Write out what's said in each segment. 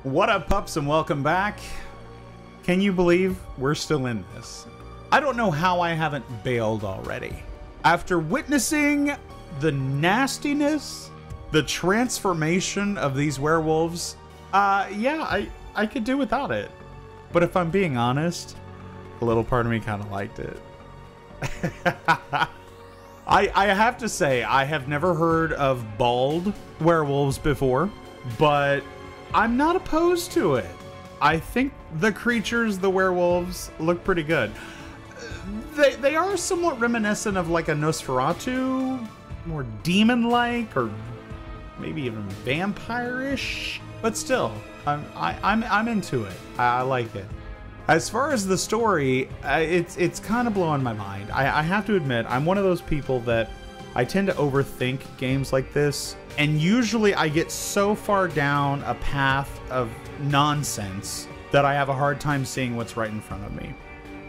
What up, pups, and welcome back. Can you believe we're still in this? I don't know how I haven't bailed already. After witnessing the nastiness, the transformation of these werewolves, yeah, I could do without it. But if I'm being honest, a little part of me kind of liked it. I have to say, I have never heard of bald werewolves before, but I'm not opposed to it. I think the creatures, the werewolves, look pretty good. They are somewhat reminiscent of like a Nosferatu, more demon-like, or maybe even vampire-ish. But still, I'm into it. I like it. As far as the story, it's kind of blowing my mind. I have to admit, I'm one of those people that I tend to overthink games like this, and usually I get so far down a path of nonsense that I have a hard time seeing what's right in front of me.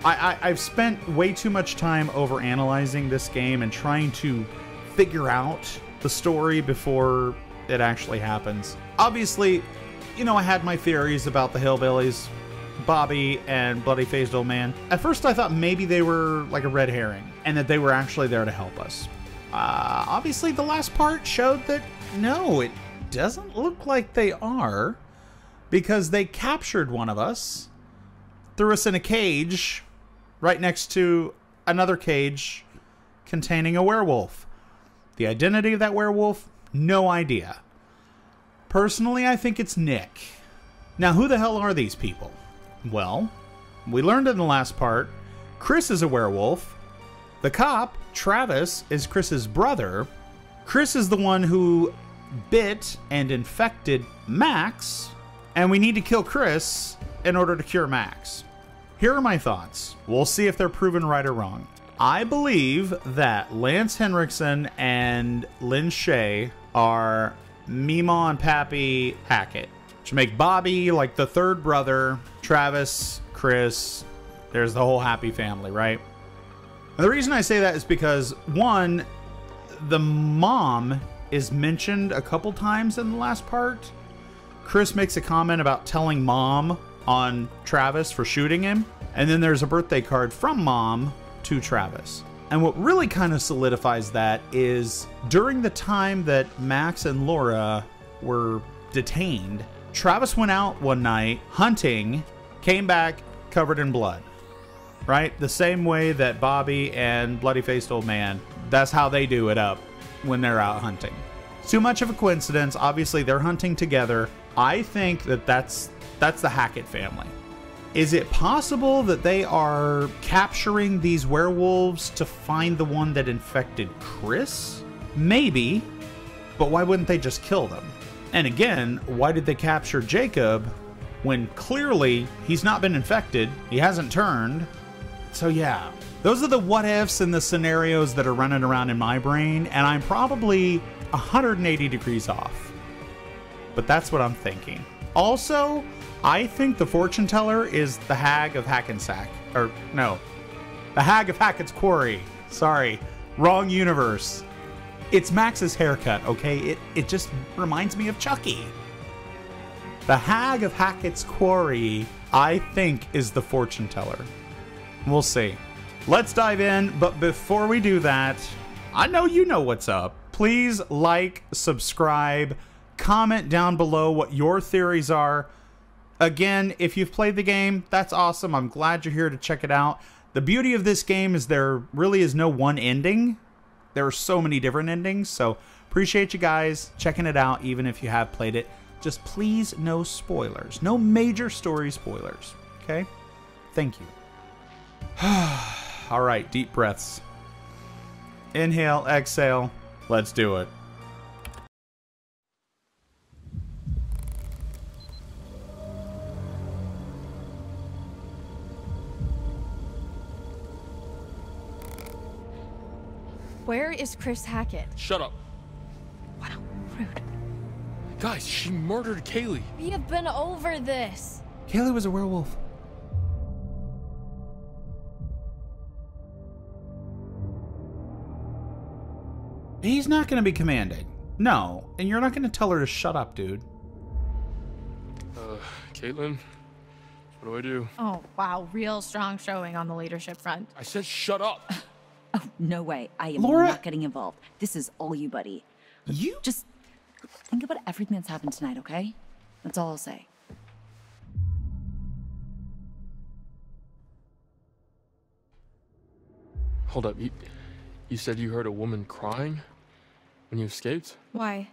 I've spent way too much time over analyzing this game and trying to figure out the story before it actually happens. Obviously, you know, I had my theories about the hillbillies, Bobby and bloody-faced old man. At first I thought maybe they were like a red herring and that they were actually there to help us. Obviously the last part showed that no, it doesn't look like they are, because they captured one of us, threw us in a cage right next to another cage containing a werewolf. The identity of that werewolf, no idea. Personally, I think it's Nick. Now, who the hell are these people? Well, we learned in the last part, Chris is a werewolf. The cop, Travis, is Chris's brother. Chris is the one who bit and infected Max, and we need to kill Chris in order to cure Max. Here are my thoughts. We'll see if they're proven right or wrong. I believe that Lance Henriksen and Lynn Shay are Mima and Pappy Hackett, which make Bobby like the third brother, Travis, Chris, there's the whole happy family, right? And the reason I say that is because, one, the mom is mentioned a couple times in the last part. Chris makes a comment about telling mom on Travis for shooting him, and then there's a birthday card from mom to Travis. And what really kind of solidifies that is during the time that Max and Laura were detained, Travis went out one night hunting, came back covered in blood, right? The same way that Bobby and bloody-faced old man, that's how they do it up when they're out hunting. Too much of a coincidence. Obviously, they're hunting together. I think that that's the Hackett family. Is it possible that they are capturing these werewolves to find the one that infected Chris? Maybe, but why wouldn't they just kill them? And again, why did they capture Jacob when clearly he's not been infected, he hasn't turned? So yeah, those are the what ifs and the scenarios that are running around in my brain, and I'm probably 180 degrees off. But that's what I'm thinking. Also, I think the fortune teller is the Hag of Hackensack. Or, no. The Hag of Hackett's Quarry. Sorry. Wrong universe. It's Max's haircut, okay? It just reminds me of Chucky. The Hag of Hackett's Quarry, I think, is the fortune teller. We'll see. Let's dive in, but before we do that, I know you know what's up. Please like, subscribe, comment down below what your theories are. Again, if you've played the game, that's awesome. I'm glad you're here to check it out. The beauty of this game is there really is no one ending. There are so many different endings, so appreciate you guys checking it out, even if you have played it. Just please, no spoilers. No major story spoilers, okay? Thank you. All right, deep breaths. Inhale, exhale. Let's do it. Where is Chris Hackett? Shut up. Wow, rude. Guys, she murdered Kaylee. We have been over this. Kaylee was a werewolf. He's not going to be commanding. No, and you're not going to tell her to shut up, dude. Kaitlyn, what do I do? Oh, wow. Real strong showing on the leadership front. I said shut up. Oh, no way. I am Laura- not getting involved. This is all you, buddy. You? Just think about everything that's happened tonight, okay? That's all I'll say. Hold up, you said you heard a woman crying when you escaped? Why?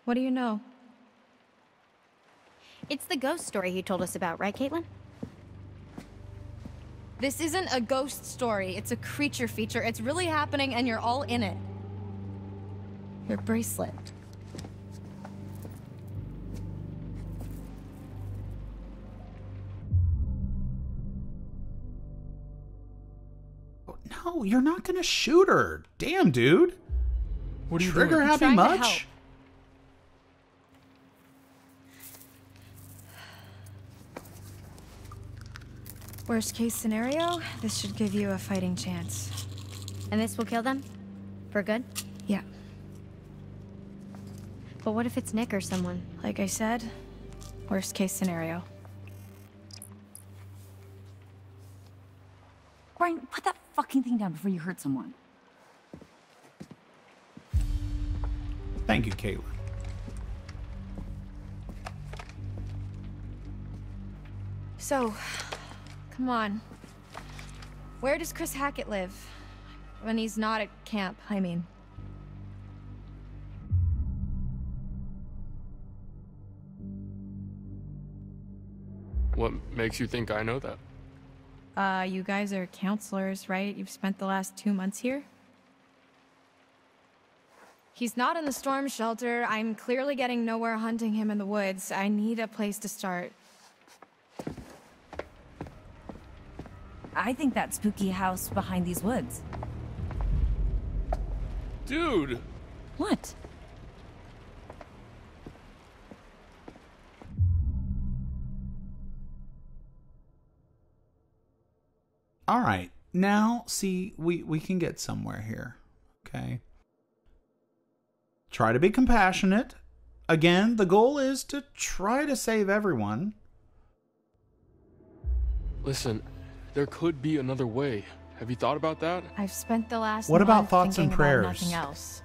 What do you know? It's the ghost story you told us about, right, Kaitlyn? This isn't a ghost story. It's a creature feature. It's really happening and you're all in it. Your bracelet. No, you're not gonna shoot her. Damn, dude. What are you Trigger doing? happy trying to help. much? Worst case scenario, this should give you a fighting chance. And this will kill them? For good? Yeah. But what if it's Nick or someone? Like I said, worst case scenario. Brian, put that fucking thing down before you hurt someone. Thank you, Kaitlyn. So, come on. Where does Chris Hackett live? When he's not at camp, I mean. What makes you think I know that? You guys are counselors, right? You've spent the last 2 months here? He's not in the storm shelter. I'm clearly getting nowhere hunting him in the woods. I need a place to start. I think that spooky house behind these woods. Dude! What? All right. Now, see, we can get somewhere here. Okay. Try to be compassionate. Again, the goal is to try to save everyone. Listen, there could be another way. Have you thought about that? I've spent the last What about month thoughts and thinking prayers? about nothing else.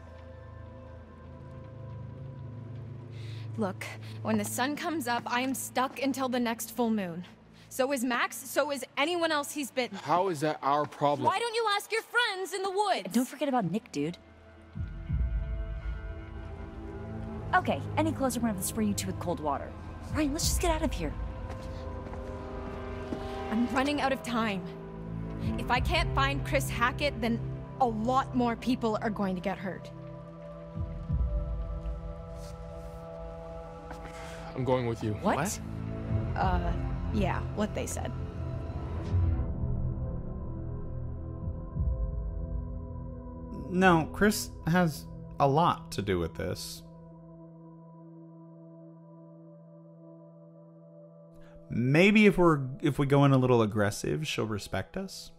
Look, when the sun comes up, I am stuck until the next full moon. So is Max, so is anyone else he's bitten. How is that our problem? Why don't you ask your friends in the woods? Don't forget about Nick, dude. Okay, any closer one of this for you two with cold water. Brian, let's just get out of here. I'm running out of time. If I can't find Chris Hackett, then a lot more people are going to get hurt. I'm going with you. What? Yeah, what they said. No, Chris has a lot to do with this. Maybe if we go in a little aggressive, she'll respect us.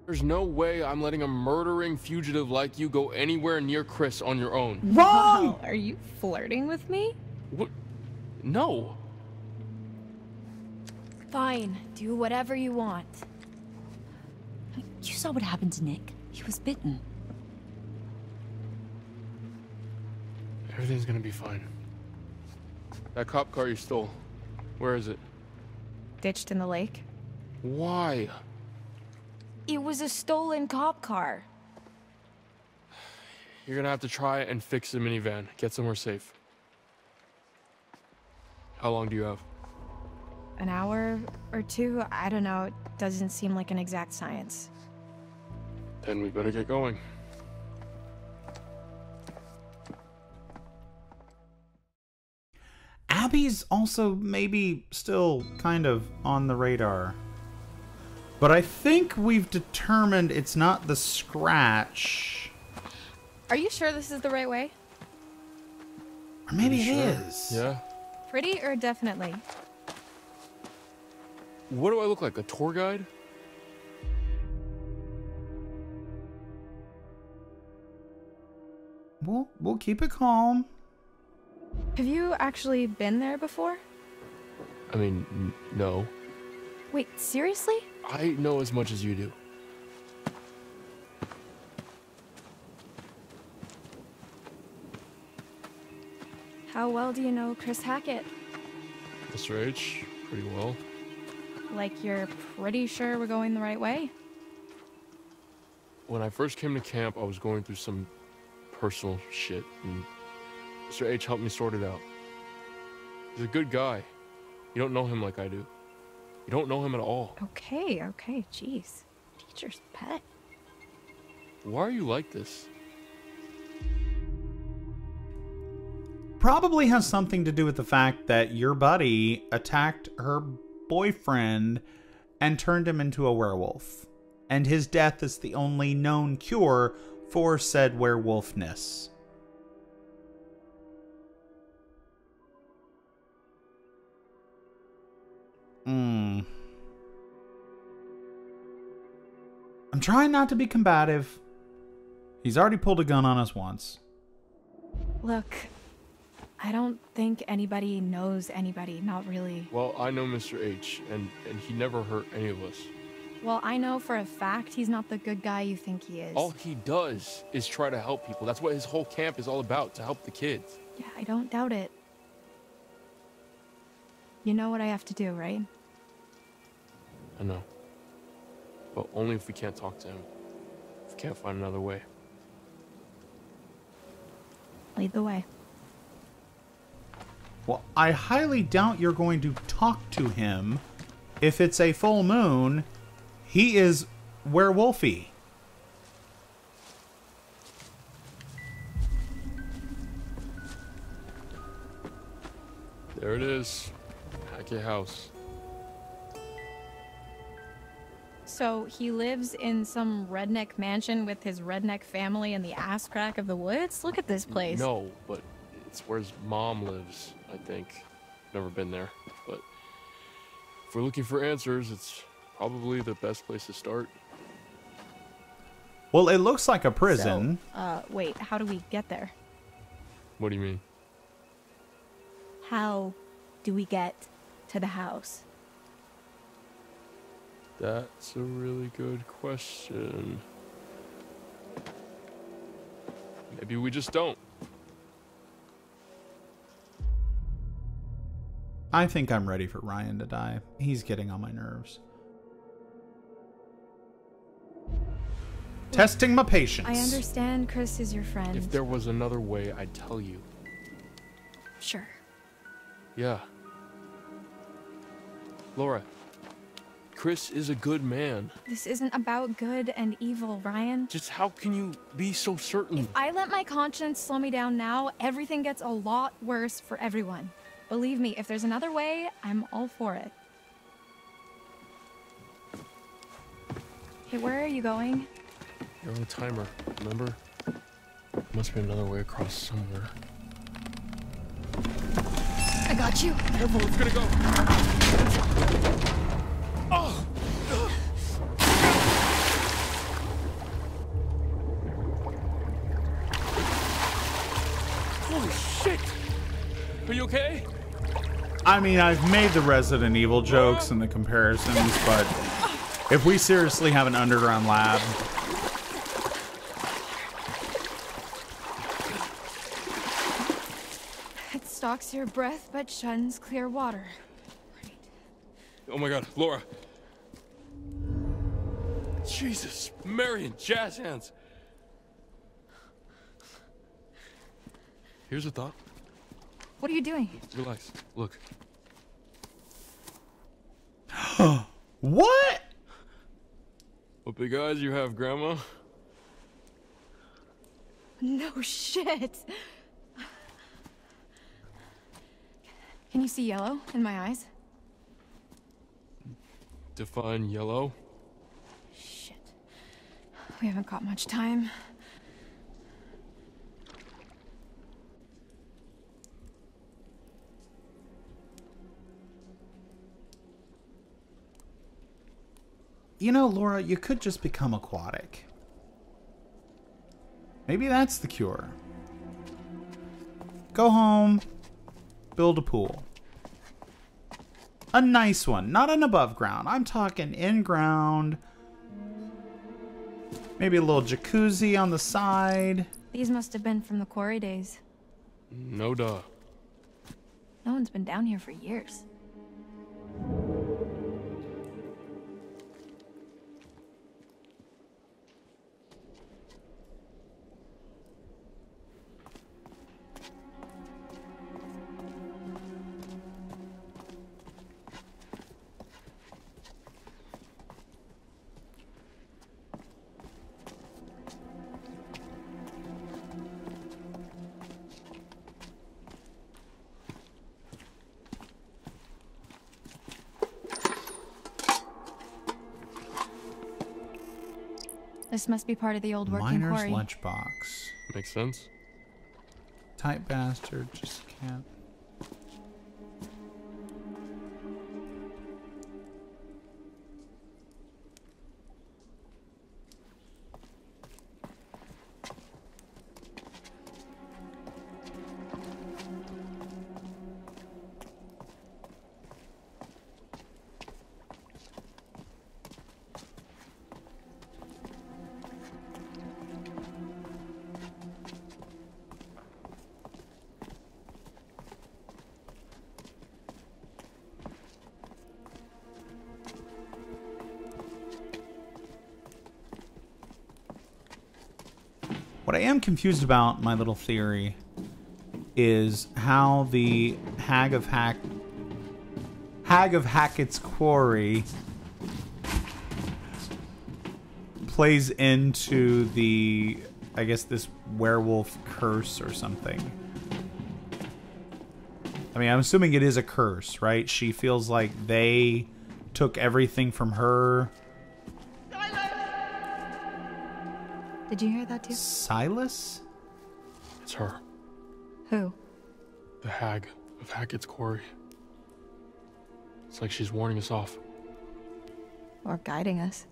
There's no way I'm letting a murdering fugitive like you go anywhere near Chris on your own. Wrong! Are you flirting with me? What? No. Fine, do whatever you want. You saw what happened to Nick. He was bitten. Everything's gonna be fine. That cop car you stole, where is it? Ditched in the lake? Why? It was a stolen cop car. You're gonna have to try and fix the minivan. Get somewhere safe. How long do you have? An hour or two? I don't know. It doesn't seem like an exact science. Then we better get going. Abby's also maybe still kind of on the radar. But I think we've determined it's not the scratch. Are you sure this is the right way? Or maybe You it sure? is. Yeah? Pretty or definitely? What do I look like, a tour guide? We'll keep it calm. Have you actually been there before? I mean, no. Wait, seriously? I know as much as you do. How well do you know Chris Hackett? Mr. H, pretty well. Like you're pretty sure we're going the right way? When I first came to camp, I was going through some personal shit, and Mr. H helped me sort it out. He's a good guy. You don't know him like I do. You don't know him at all. Okay, jeez. Teacher's pet. Why are you like this? Probably has something to do with the fact that your buddy attacked her boyfriend and turned him into a werewolf. And his death is the only known cure for said werewolfness. I'm trying not to be combative. He's already pulled a gun on us once. Look, I don't think anybody knows anybody, not really. Well, I know Mr. H, and he never hurt any of us. Well, I know for a fact he's not the good guy you think he is. All he does is try to help people. That's what his whole camp is all about, to help the kids. Yeah, I don't doubt it. You know what I have to do, right? I know. But only if we can't talk to him. If we can't find another way. Lead the way. Well, I highly doubt you're going to talk to him. If it's a full moon, he is werewolfy. There it is. Hackett house. So he lives in some redneck mansion with his redneck family in the ass crack of the woods? Look at this place. No, but it's where his mom lives, I think. Never been there, but if we're looking for answers, it's probably the best place to start. Well, it looks like a prison. So, wait, how do we get there? What do you mean? How do we get to the house? That's a really good question. Maybe we just don't. I think I'm ready for Ryan to die. He's getting on my nerves. Testing my patience. I understand Chris is your friend. If there was another way, I'd tell you. Sure. Yeah. Laura, Chris is a good man. This isn't about good and evil, Ryan. Just how can you be so certain? If I let my conscience slow me down now, everything gets a lot worse for everyone. Believe me, if there's another way, I'm all for it. Hey, where are you going? You're on a timer, remember? Must be another way across somewhere. I got you. Careful, it's gonna go. Oh! Holy shit! Are you okay? I mean, I've made the Resident Evil jokes and the comparisons, but if we seriously have an underground lab... It stalks your breath but shuns clear water. Right. Oh my god, Laura. Jesus, Mary and jazz hands. Here's a thought. What are you doing? Relax. Look. What? What big eyes you have, Grandma. No shit. Can you see yellow in my eyes? Define yellow. Shit. We haven't got much time. You know, Laura, you could just become aquatic. Maybe that's the cure. Go home, build a pool. A nice one, not an above ground. I'm talking in ground. Maybe a little jacuzzi on the side. These must have been from the Quarry days. No duh. No one's been down here for years. This must be part of the old working Miner's quarry. lunchbox. Makes sense. Tight bastard, just can't. What I am confused about, my little theory, is how the Hag of Hackett's Quarry plays into the, I guess, this werewolf curse or something. I mean, I'm assuming it is a curse, right? She feels like they took everything from her. Did you hear that too? Silas? It's her. Who? The Hag of Hackett's Quarry. It's like she's warning us off. Or guiding us.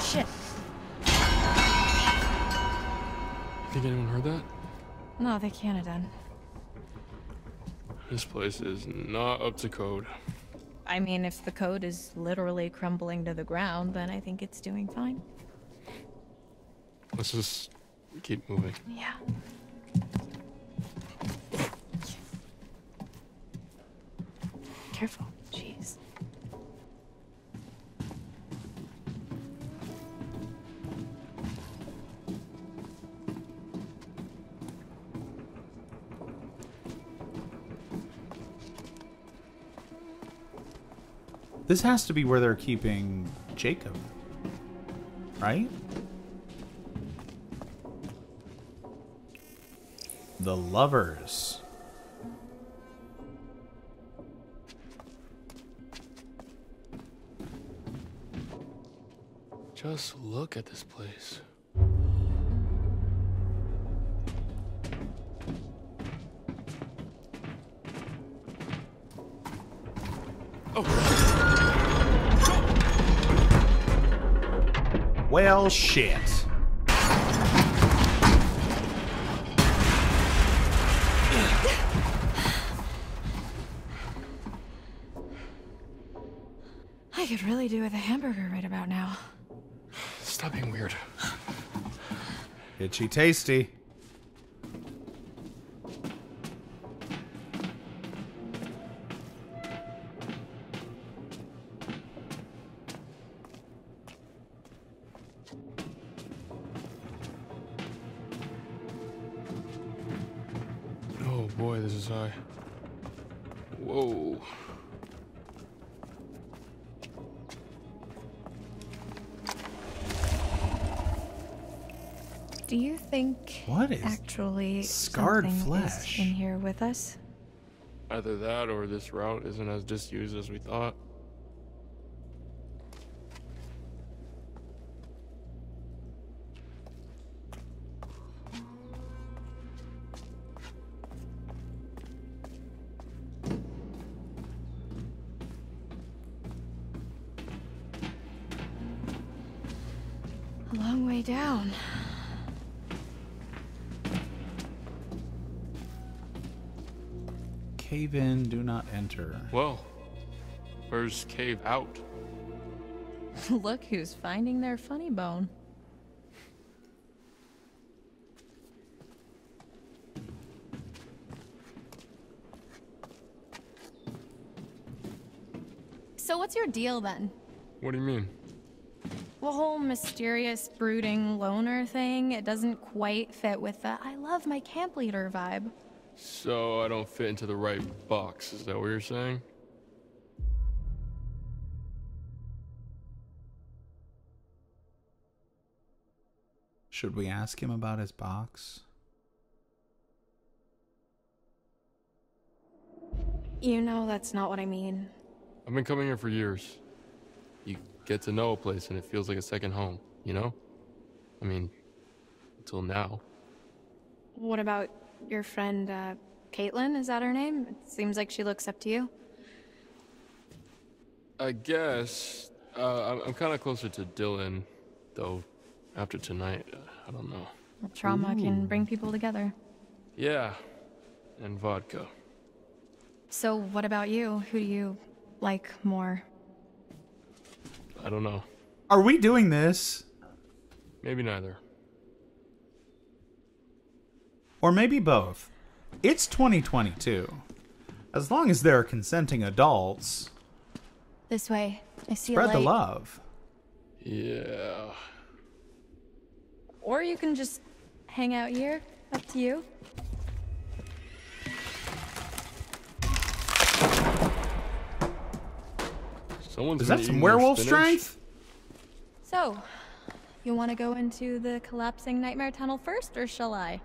Shit. Think anyone heard that? No, they can't have done. This place is not up to code. I mean, if the code is literally crumbling to the ground, then I think it's doing fine. Let's just keep moving. Yeah. Careful. Jeez. This has to be where they're keeping Jacob, right? The lovers. Just look at this place. Well, shit. I could really do with a hamburger right about now. Stop being weird. Itchy tasty. Oh boy, this is high. Whoa. Do you think What is actually scarred something flesh? is in here with us? Either that or this route isn't as disused as we thought. Long way down. Cave in, do not enter. Well, where's cave out? Look who's finding their funny bone. So what's your deal then? What do you mean? The whole mysterious, brooding loner thing, it doesn't quite fit with the I love my camp leader vibe. So I don't fit into the right box, is that what you're saying? Should we ask him about his box? You know that's not what I mean. I've been coming here for years. You get to know a place and it feels like a second home, you know? I mean, until now. What about your friend, Kaitlyn? Is that her name? It seems like she looks up to you. I guess. I'm kind of closer to Dylan, though. After tonight, I don't know. Trauma can bring people together. Yeah, and vodka. So what about you? Who do you like more? I don't know. Are we doing this? Maybe neither. Or maybe both. It's 2022. As long as there are consenting adults, This way. I see a spread the light. love. Yeah. Or you can just hang out here. Up to you. Someone's Is been that some eating werewolf their spinach? strength? So, you want to go into the collapsing nightmare tunnel first, or shall I?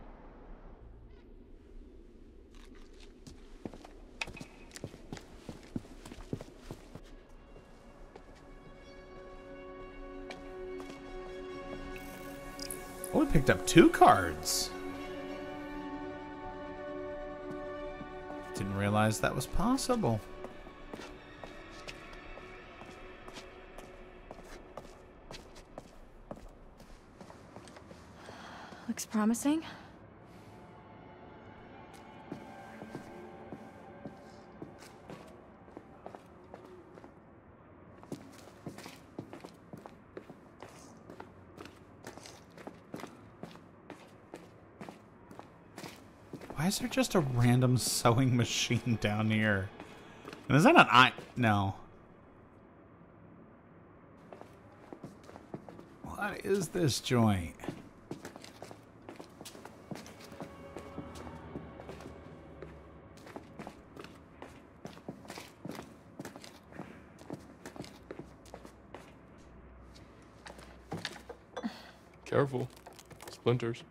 Oh, we picked up 2 cards. Didn't realize that was possible. Looks promising. Why is there just a random sewing machine down here? And is that an eye? No. What is this joint? Careful. Splinters.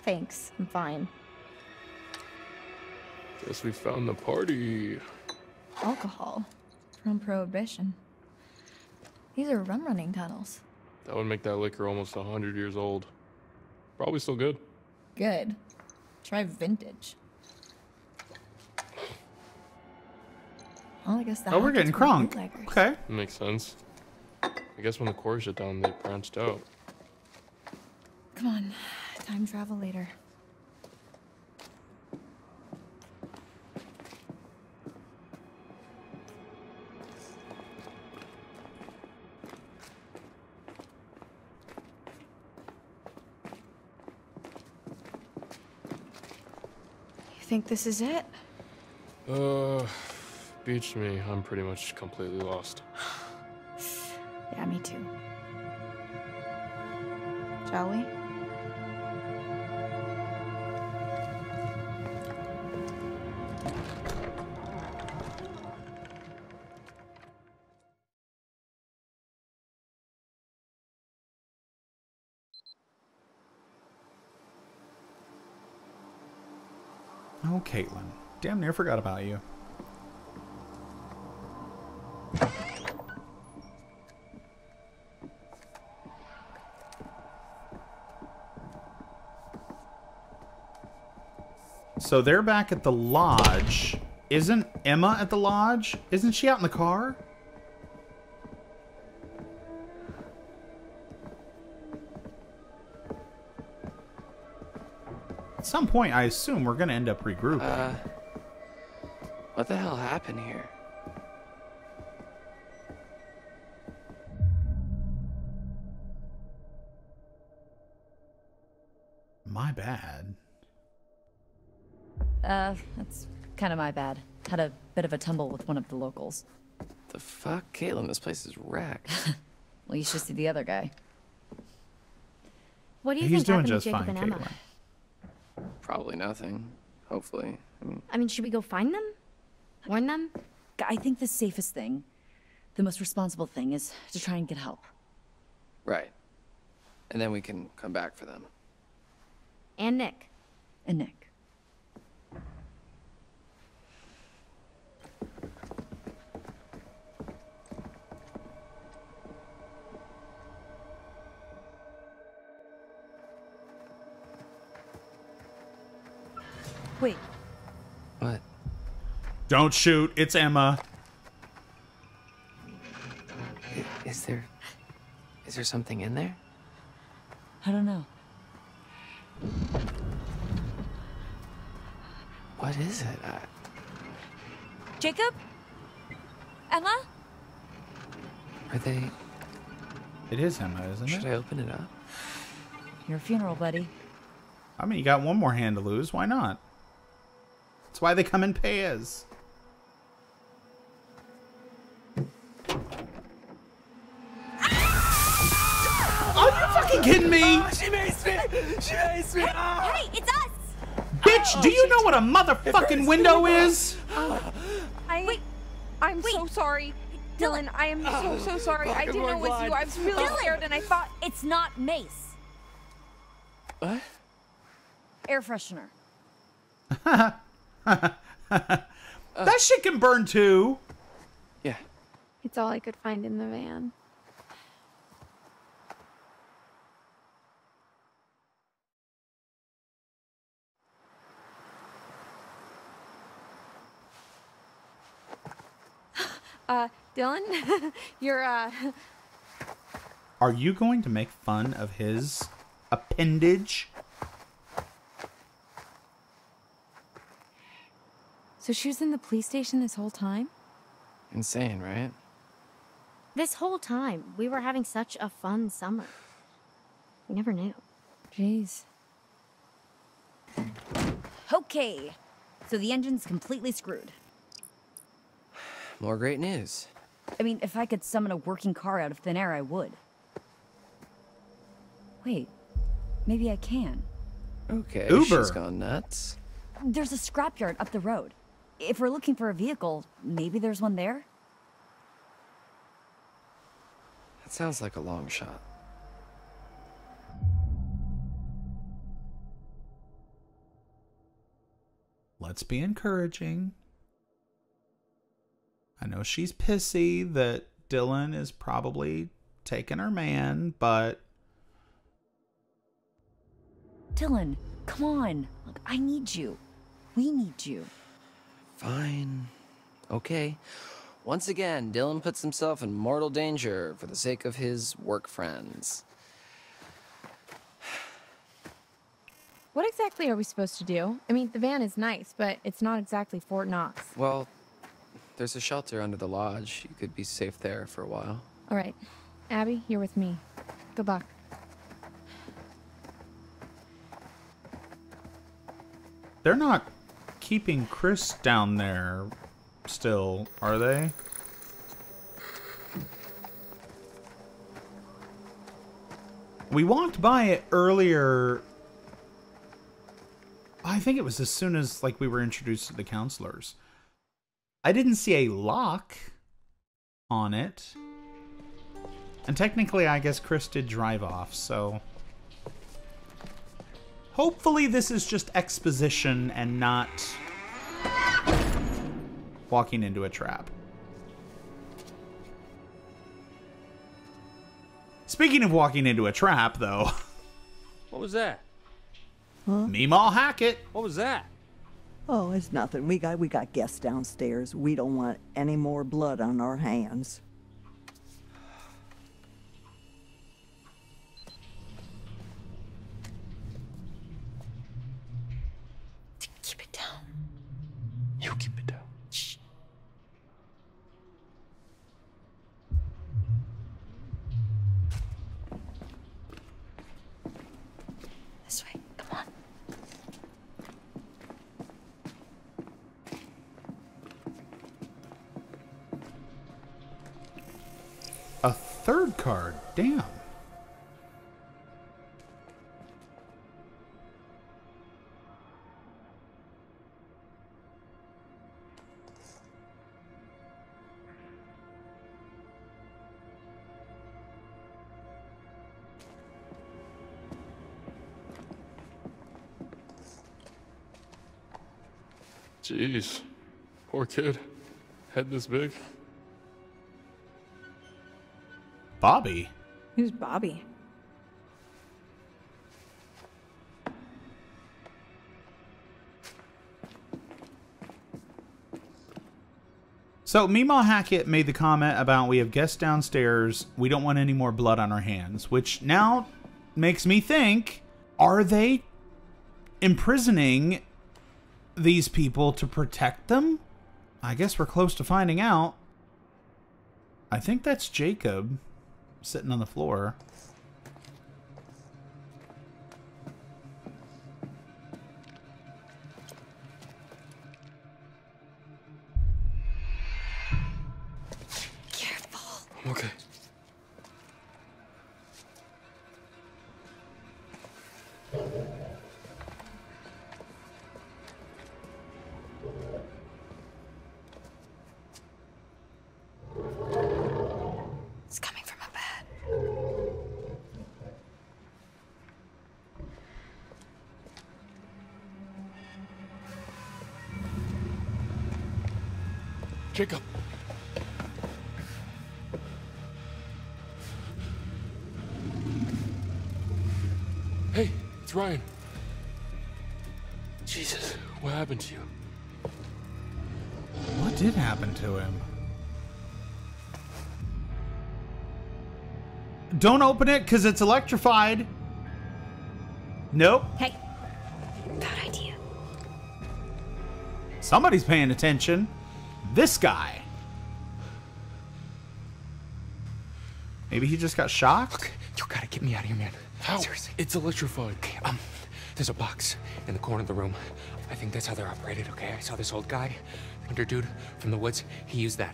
Thanks, I'm fine. Guess we found the party. Alcohol. From Prohibition. These are rum-running tunnels. That would make that liquor almost 100 years old. Probably still good. Good. Try vintage. Well, I guess the Oh, we're getting Hacketts were crunk. bootleggers. Okay. Makes sense. I guess when the quarry shut down, they branched out. Come on, time travel later. You think this is it? Beach me. I'm pretty much completely lost. Yeah, me too. Shall we? Oh, Kaitlyn. Damn near forgot about you. So they're back at the lodge. Isn't Emma at the lodge? Isn't she out in the car? At some point, I assume we're gonna end up regrouping. What the hell happened here? My bad. That's kind of my bad. Had a bit of a tumble with one of the locals. The fuck? Kaitlyn, this place is wrecked. Well, you should see the other guy. What do you He's think doing happened to just Jacob fine, and Emma? Kaitlyn. Probably nothing. Hopefully. I mean, should we go find them? Warn them? I think the safest thing, the most responsible thing, is to try and get help. Right. And then we can come back for them. And Nick. And Nick. Wait. What? Don't shoot. It's Emma. Is there something in there? I don't know. What is it? Jacob? Emma? Are they... It is Emma, isn't Should it? I open it up? Your funeral, buddy. I mean, you got one more hand to lose. Why not? That's why they come in pairs. Are you fucking kidding me? She makes me! She makes me! Hey, it's us! Bitch, do you know what a motherfucking window is? I'm so sorry. Dylan, I am so sorry. I didn't know it was you. I was really scared and I thought... It's not mace. What? Air freshener. That shit can burn too. Yeah. It's all I could find in the van. Dylan, you're, Are you going to make fun of his appendage? So she was in the police station this whole time? Insane, right? This whole time, we were having such a fun summer. We never knew. Jeez. Okay. So the engine's completely screwed. More great news. I mean, if I could summon a working car out of thin air, I would. Wait. Maybe I can. Okay, Uber. she's gone nuts. There's a scrapyard up the road. If we're looking for a vehicle, maybe there's one there? That sounds like a long shot. Let's be encouraging. I know she's pissy that Dylan is probably taking her man, but... Dylan, come on. Look, I need you. We need you. Fine. Okay. Once again, Dylan puts himself in mortal danger for the sake of his work friends. What exactly are we supposed to do? I mean, the van is nice, but it's not exactly Fort Knox. Well, there's a shelter under the lodge. You could be safe there for a while. All right. Abby, you're with me. Good luck. They're not keeping Chris down there still, are they? We walked by it earlier. I think it was as soon as like we were introduced to the counselors. I didn't see a lock on it. And technically, I guess Chris did drive off, so... Hopefully this is just exposition and not walking into a trap. Speaking of walking into a trap, though... What was that? Huh? Meemaw Hackett! What was that? Oh, it's nothing. We got guests downstairs. We don't want any more blood on our hands. Keep it down. Shh. This way. Come on. A third card. Damn. Jeez. Poor kid. Head this big. Bobby. Who's Bobby? So, Meemaw Hackett made the comment about we have guests downstairs, we don't want any more blood on our hands, which now makes me think, are they imprisoning these people to protect them? I guess we're close to finding out. I think that's Jacob sitting on the floor. Careful. I'm okay. It's coming from a bed. Jacob. Hey, it's Ryan. Jesus, what happened to you? What did happen to him? Don't open it because it's electrified. Nope. Hey. Bad idea. Somebody's paying attention. This guy. Maybe he just got shocked? Look, you gotta get me out of here, man. How? Seriously. It's electrified. Okay, there's a box in the corner of the room. I think that's how they're operated, okay? I saw this old guy, hunter dude from the woods. He used that.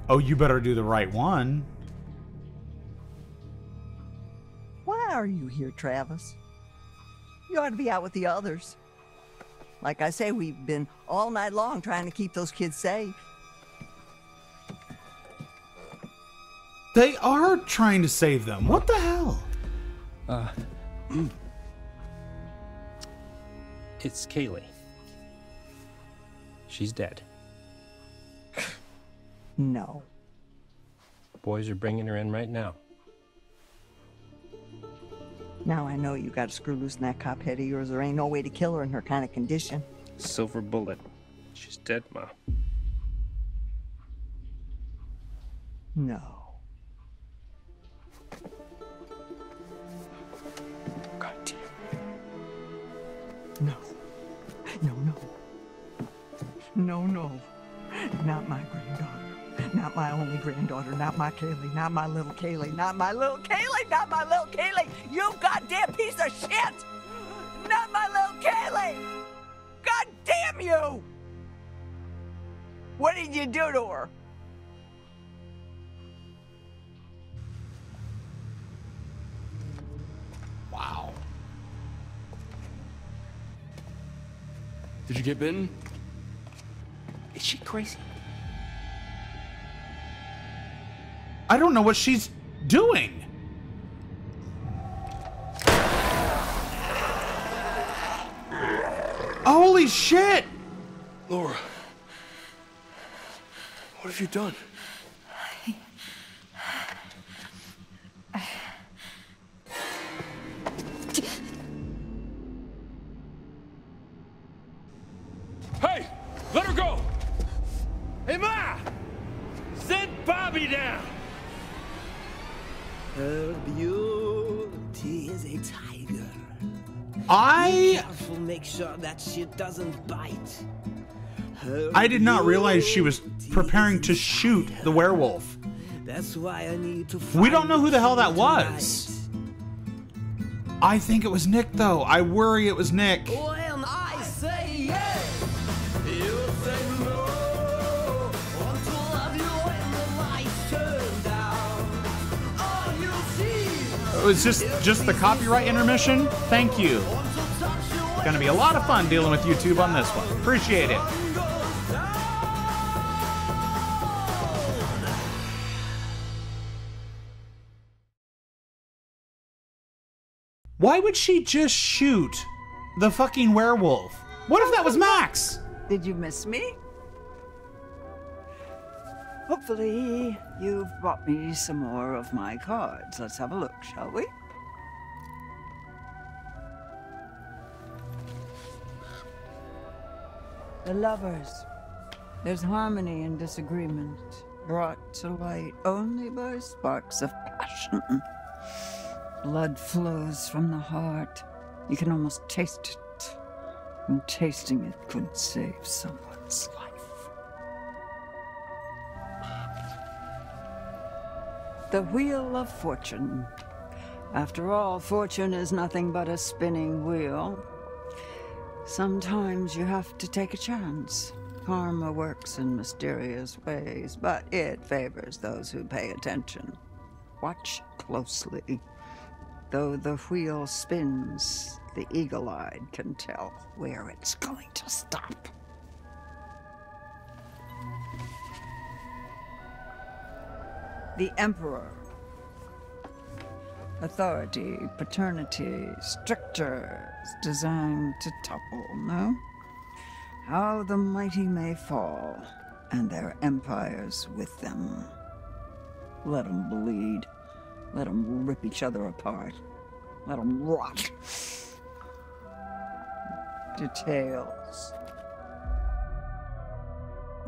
Oh, you better do the right one. Why are you here, Travis? You ought to be out with the others. Like I say, we've been all night long trying to keep those kids safe. They are trying to save them. What the hell? It's Kaylee. She's dead. No. Boys are bringing her in right now. Now I know you got to screw loose in that cop head of yours. There ain't no way to kill her in her kind of condition. Silver bullet. She's dead, Ma. No. God damn. No. No, no. No, no. Not my granddaughter. Not my only granddaughter. Not my Kaylee. Not my little Kaylee. Not my little Kaylee. Not my little Kaylee. You goddamn piece of shit! Not my little Kaylee! God damn you! What did you do to her? Wow. Did you get bitten? Is she crazy? I don't know what she's doing. Holy shit! Laura. What have you done? Hey! Let her go! Hey, Ma! Send Bobby down! Her beauty is a tiger. Careful, make sure that shit doesn't bite. I did not realize she was preparing to shoot the werewolf. That's why I need to We don't know who the hell that was. I think it was Nick, though. I worry it was Nick. When I say yes, you say no. Want to love you when the lights turn down. All you see. It was just the copyright intermission. Thank you. Gonna be a lot of fun dealing with YouTube on this one. Appreciate it. Why would she just shoot the fucking werewolf? What if that was Max? Did you miss me? Hopefully, you've brought me some more of my cards. Let's have a look, shall we? The lovers. There's harmony in disagreement, brought to light only by sparks of passion. Blood flows from the heart. You can almost taste it. And tasting it could save someone's life. The Wheel of Fortune. After all, fortune is nothing but a spinning wheel. Sometimes you have to take a chance. Karma works in mysterious ways, but it favors those who pay attention. Watch closely. Though the wheel spins, the eagle-eyed can tell where it's going to stop. The Emperor. Authority, paternity, strictures, designed to topple, no? How the mighty may fall, and their empires with them. Let them bleed. Let them rip each other apart. Let them rot. Details.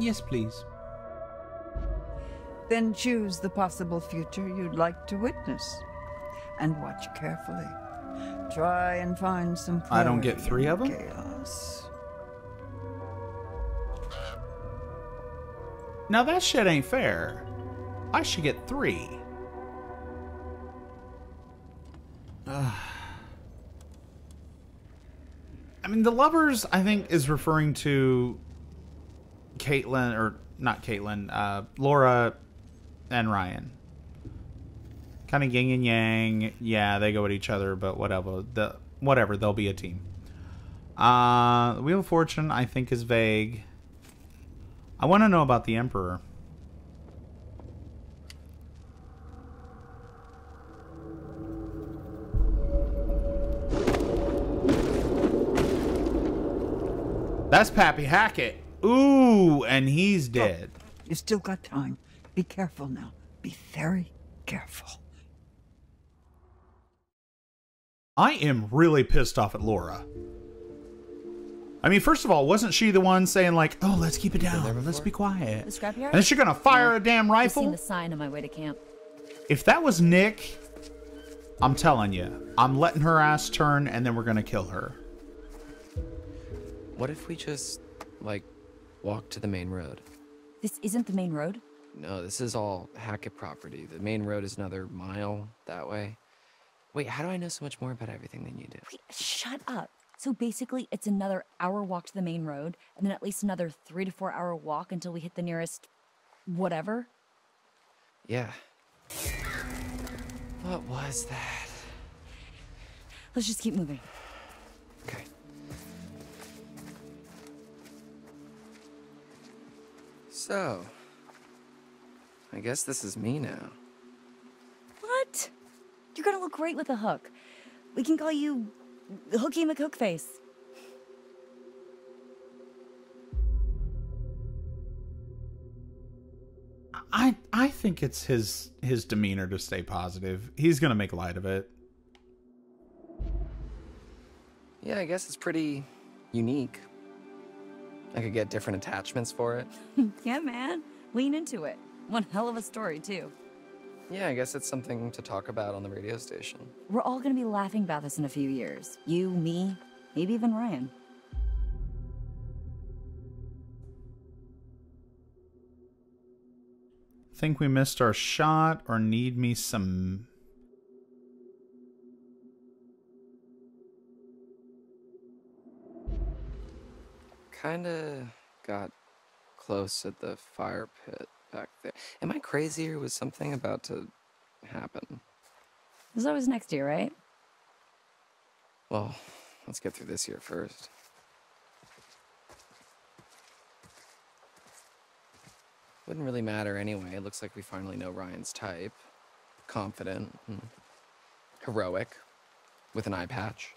Yes, please. Then choose the possible future you'd like to witness. And watch carefully. Try and find some clarity. I don't get 3 of them? Chaos. Now that shit ain't fair. I should get 3. I mean, the lovers, I think, is referring to Kaitlyn, or not Kaitlyn, Laura and Ryan. Kind of yin and yang. Yeah, they go at each other, but whatever. Whatever, they'll be a team. The Wheel of Fortune, I think, is vague. I want to know about the Emperor. That's Pappy Hackett. Ooh, and he's dead. Oh, you still got time. Be careful now. Be very careful. I am really pissed off at Laura. I mean, first of all, wasn't she the one saying like, "Oh, let's keep it down. Let's be quiet." The scrapyard? And is she gonna fire a damn I've rifle? seen the sign on my way to camp. If that was Nick, I'm telling you, I'm letting her ass turn, and then we're gonna kill her. What if we just, like, walk to the main road? This isn't the main road? No, this is all Hackett property. The main road is another mile that way. Wait, how do I know so much more about everything than you do? Wait, shut up. So basically, it's another hour walk to the main road, and then at least another 3 to 4 hour walk until we hit the nearest... whatever? Yeah. What was that? Let's just keep moving. Okay. So, I guess this is me now. What? You're gonna look great with a hook. We can call you Hooky McHookface. I think it's his demeanor to stay positive. He's gonna make light of it. Yeah, I guess it's pretty unique. I could get different attachments for it. Yeah, man. Lean into it. One hell of a story, too. Yeah, I guess it's something to talk about on the radio station. We're all gonna be laughing about this in a few years. You, me, maybe even Ryan. Think we missed our shot or need me some... Kinda got close at the fire pit back there. Am I crazy or was something about to happen? There's always next year, right? Well, let's get through this year first. Wouldn't really matter anyway. It looks like we finally know Ryan's type. Confident, and heroic, with an eye patch.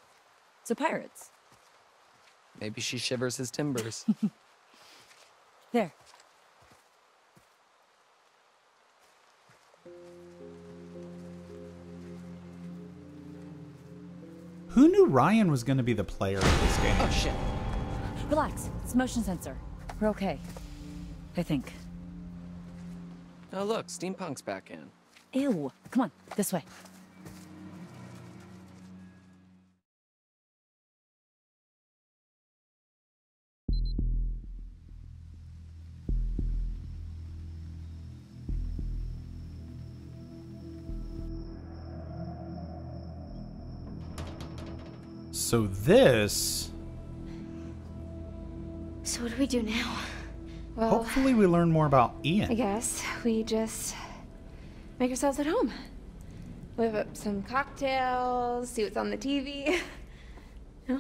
So pirates. Maybe she shivers his timbers. There. Who knew Ryan was going to be the player of this game? Oh, shit. Relax. It's motion sensor. We're okay. I think. Oh, look. Steampunk's back in. Ew. Come on. This way. So this... So what do we do now? Well, hopefully we learn more about Ian. I guess we just make ourselves at home. Whip up some cocktails, see what's on the TV. No?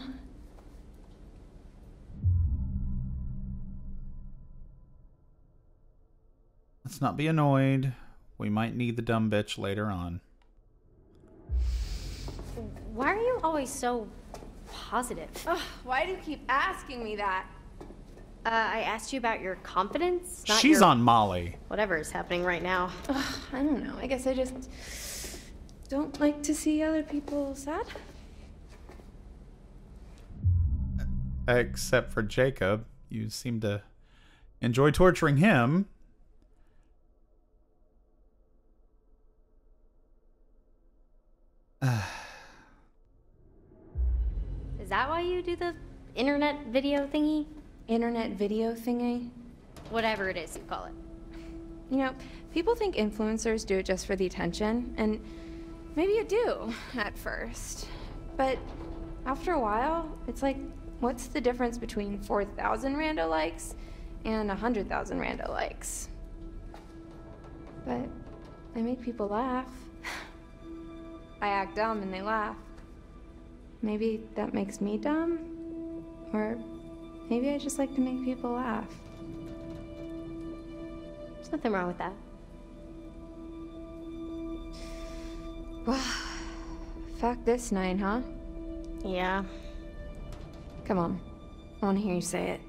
Let's not be annoyed. We might need the dumb bitch later on. Why are you always so positive? Ugh, why do you keep asking me that? I asked you about your confidence. Not She's your on Molly. whatever is happening right now. Ugh, I don't know. I guess I just don't like to see other people sad. Except for Jacob. You seem to enjoy torturing him. Is that why you do the internet video thingy? Internet video thingy? Whatever it is you call it. You know, people think influencers do it just for the attention, and maybe you do at first. But after a while, it's like, what's the difference between 4,000 rando likes and 100,000 rando likes? But I make people laugh. I act dumb and they laugh. Maybe that makes me dumb? Or maybe I just like to make people laugh. There's nothing wrong with that. Well, fuck this night, huh? Yeah. Come on. I want to hear you say it.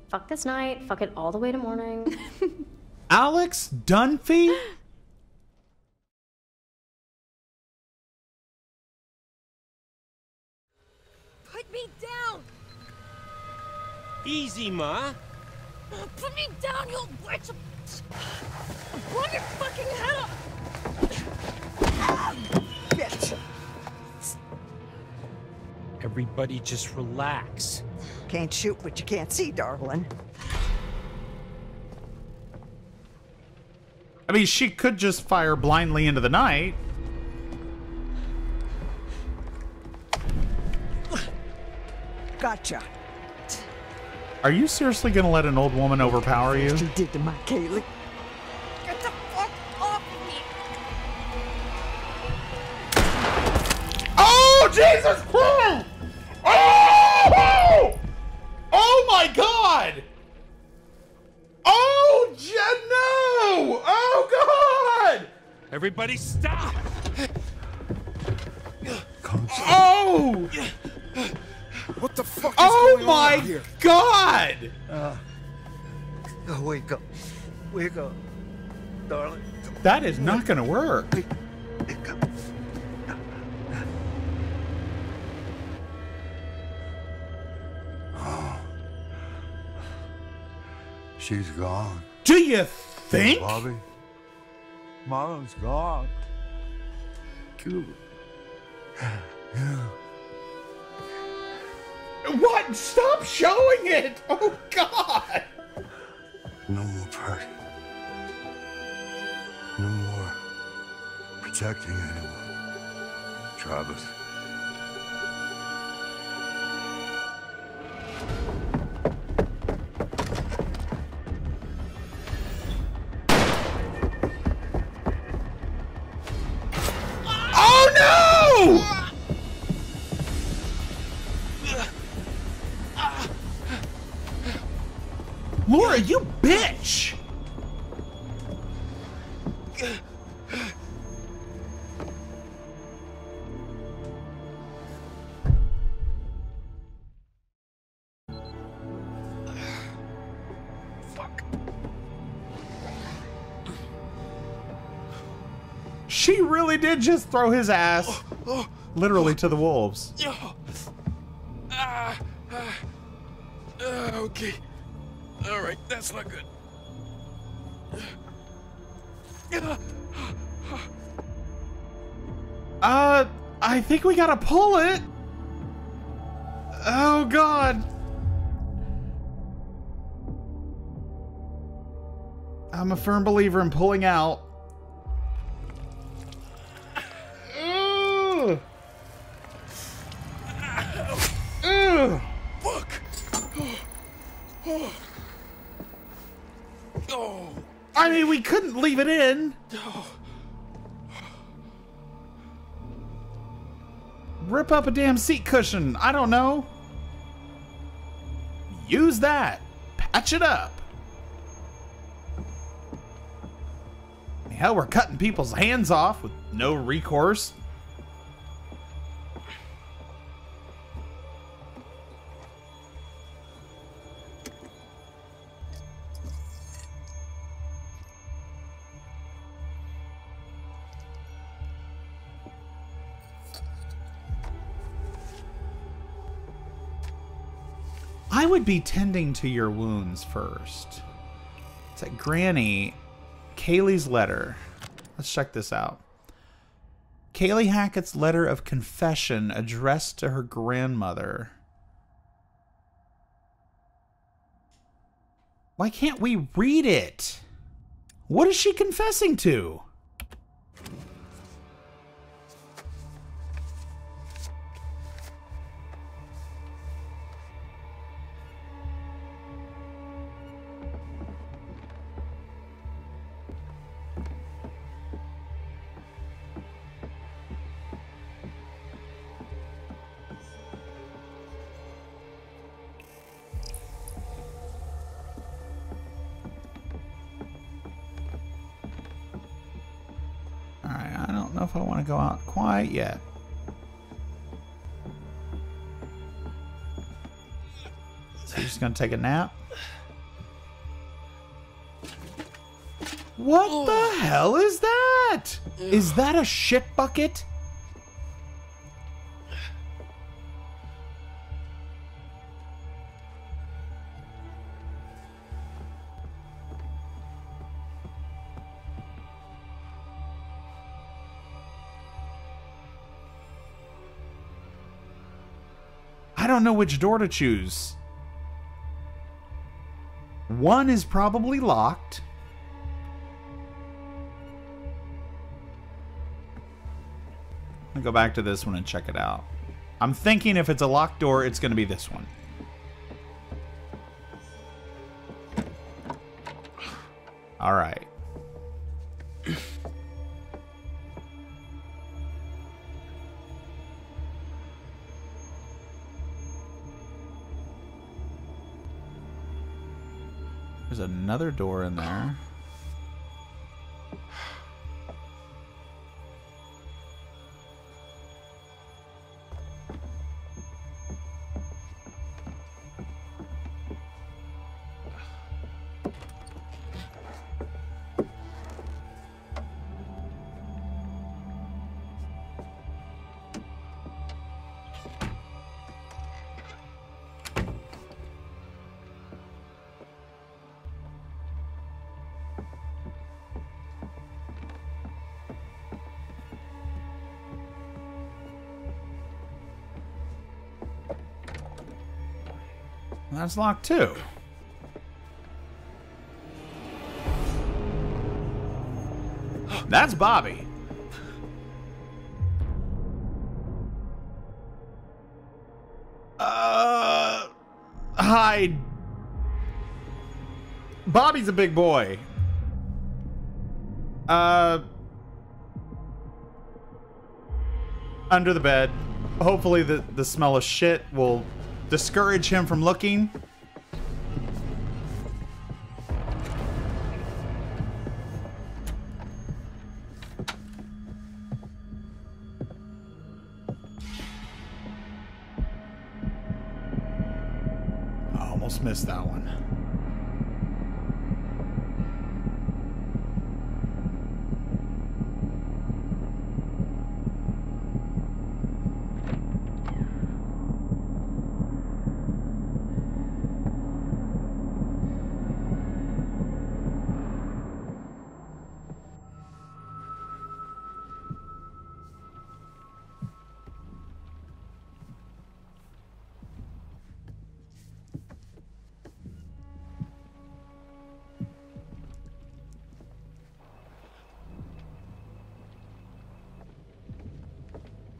Fuck this night. Fuck it all the way to morning. Alex Dunphy? Put me down! Easy, Ma. Put me down, you old witch! Blow your fucking head up! Bitch! Everybody just relax. Can't shoot what you can't see, darling. I mean, she could just fire blindly into the night. Gotcha. Are you seriously gonna let an old woman overpower you? What you did to my Kaylee. Get the fuck off me! Oh, Jesus Christ! Oh! Oh my God! Oh, no! Oh, God! Everybody stop! Oh! What the fuck is Oh going on out here? my God! Wake up. Wake up. Darling. That is not gonna work. Wake up. Oh. She's gone. Do you think? Bobby, Marlon's gone. Good. What? Stop showing it! Oh, God! No more party. No more protecting anyone. Travis. Oh, no! Laura, you bitch! Fuck. She really did just throw his ass literally to the wolves. Okay. All right, that's not good. I think we gotta pull it. Oh, God. I'm a firm believer in pulling out. Ugh. Ugh. Fuck. Oh. I mean, we couldn't leave it in. Rip up a damn seat cushion. I don't know. Use that. Patch it up. Hell, we're cutting people's hands off with no recourse. I would be tending to your wounds first. It's like Granny, Kaylee's letter. Let's check this out. Kaylee Hackett's letter of confession addressed to her grandmother. Why can't we read it? What is she confessing to? If I want to go out quite yet. So you're just gonna take a nap? What the hell is that? Is that a shit bucket? I don't know which door to choose. One is probably locked. Let me go back to this one and check it out. I'm thinking if it's a locked door, it's going to be this one. All right. There's another door in there. That's locked too. That's Bobby. Hide. Bobby's a big boy. Under the bed. Hopefully the smell of shit will discourage him from looking. I almost missed that one.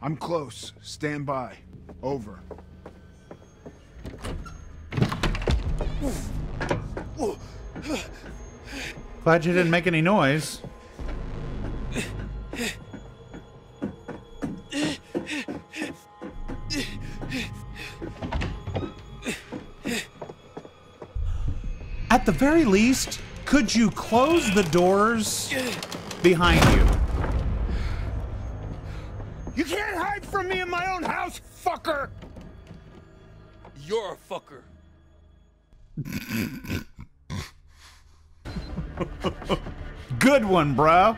I'm close. Stand by. Over. Glad you didn't make any noise. At the very least, could you close the doors behind you? You can't hide from me in my own house, fucker! You're a fucker. Good one, bro.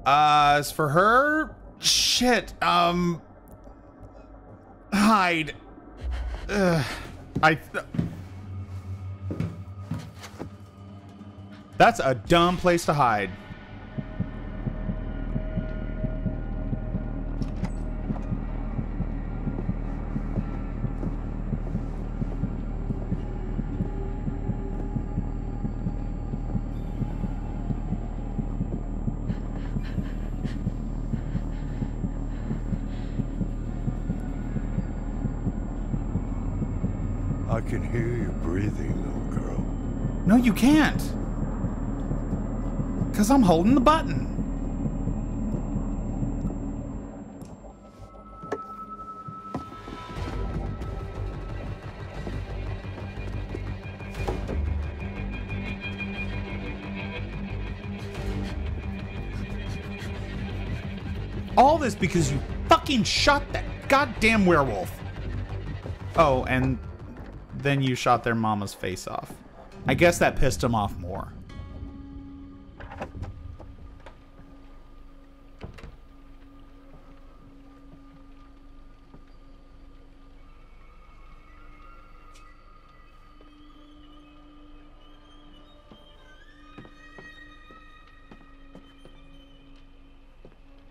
As for her, shit, hide. That's a dumb place to hide. I can hear you breathing, little girl. No, you can't. 'Cause I'm holding the button. All this because you fucking shot that goddamn werewolf. Oh, and then you shot their mama's face off. I guess that pissed him off more.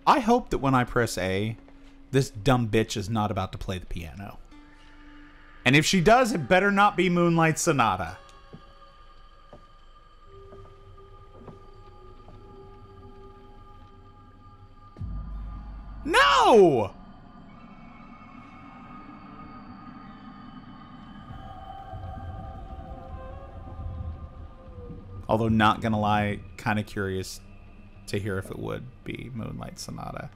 I hope that when I press A, this dumb bitch is not about to play the piano. And if she does, it better not be Moonlight Sonata. No! Although, not gonna lie, kind of curious to hear if it would be Moonlight Sonata.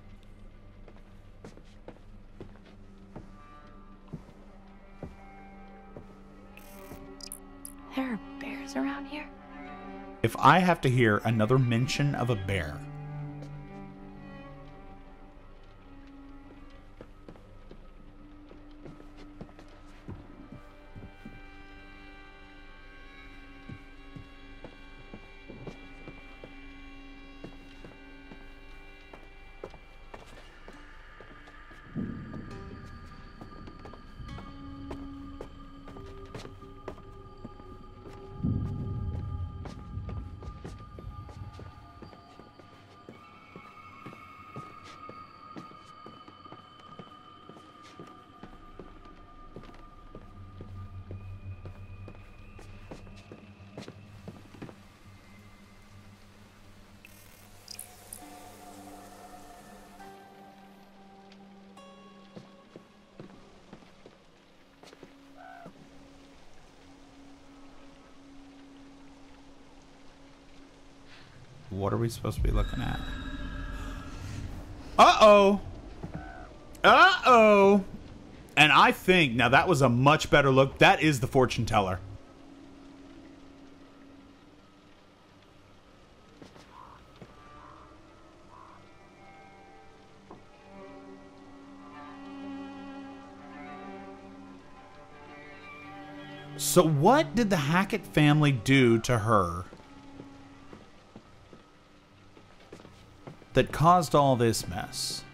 There are bears around here? If I have to hear another mention of a bear, What are we supposed to be looking at? Uh-oh. Uh-oh. And I think, now that was a much better look. That is the fortune teller. So what did the Hackett family do to her that caused all this mess?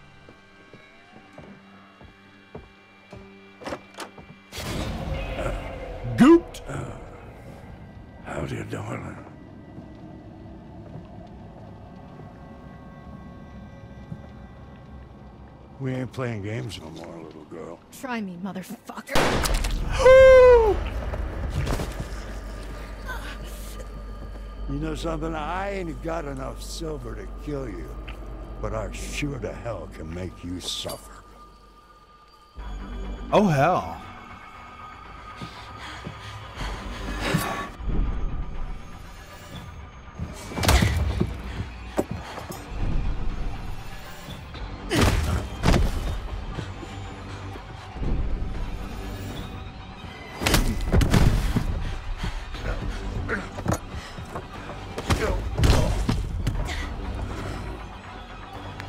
Gooped! Howdy, darling. We ain't playing games no more, little girl. Try me, motherfucker. You know something? I ain't got enough silver to kill you, but I sure to hell can make you suffer. Oh, hell.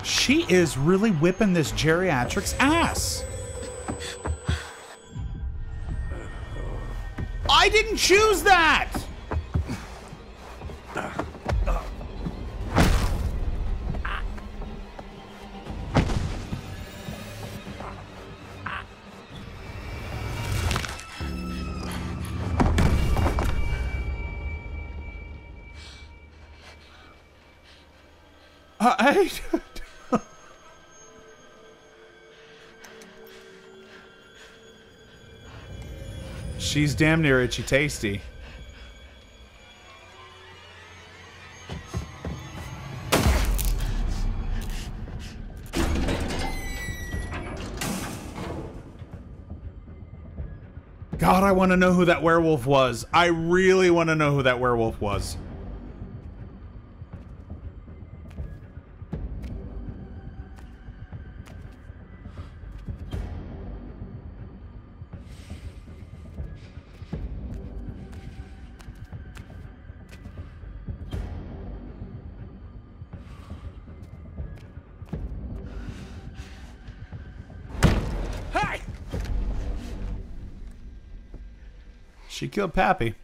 She is really whipping this geriatric's ass. I didn't choose that! She's damn near itchy tasty. God, I want to know who that werewolf was. I really want to know who that werewolf was. She killed Pappy.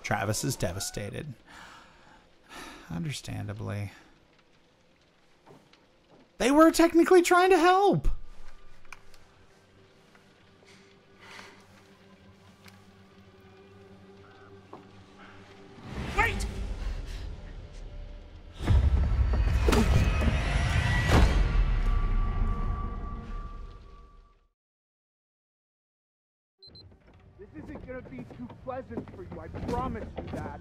Travis is devastated. Understandably. They were technically trying to help. Wait! This isn't gonna be too pleasant for you, I promise you that.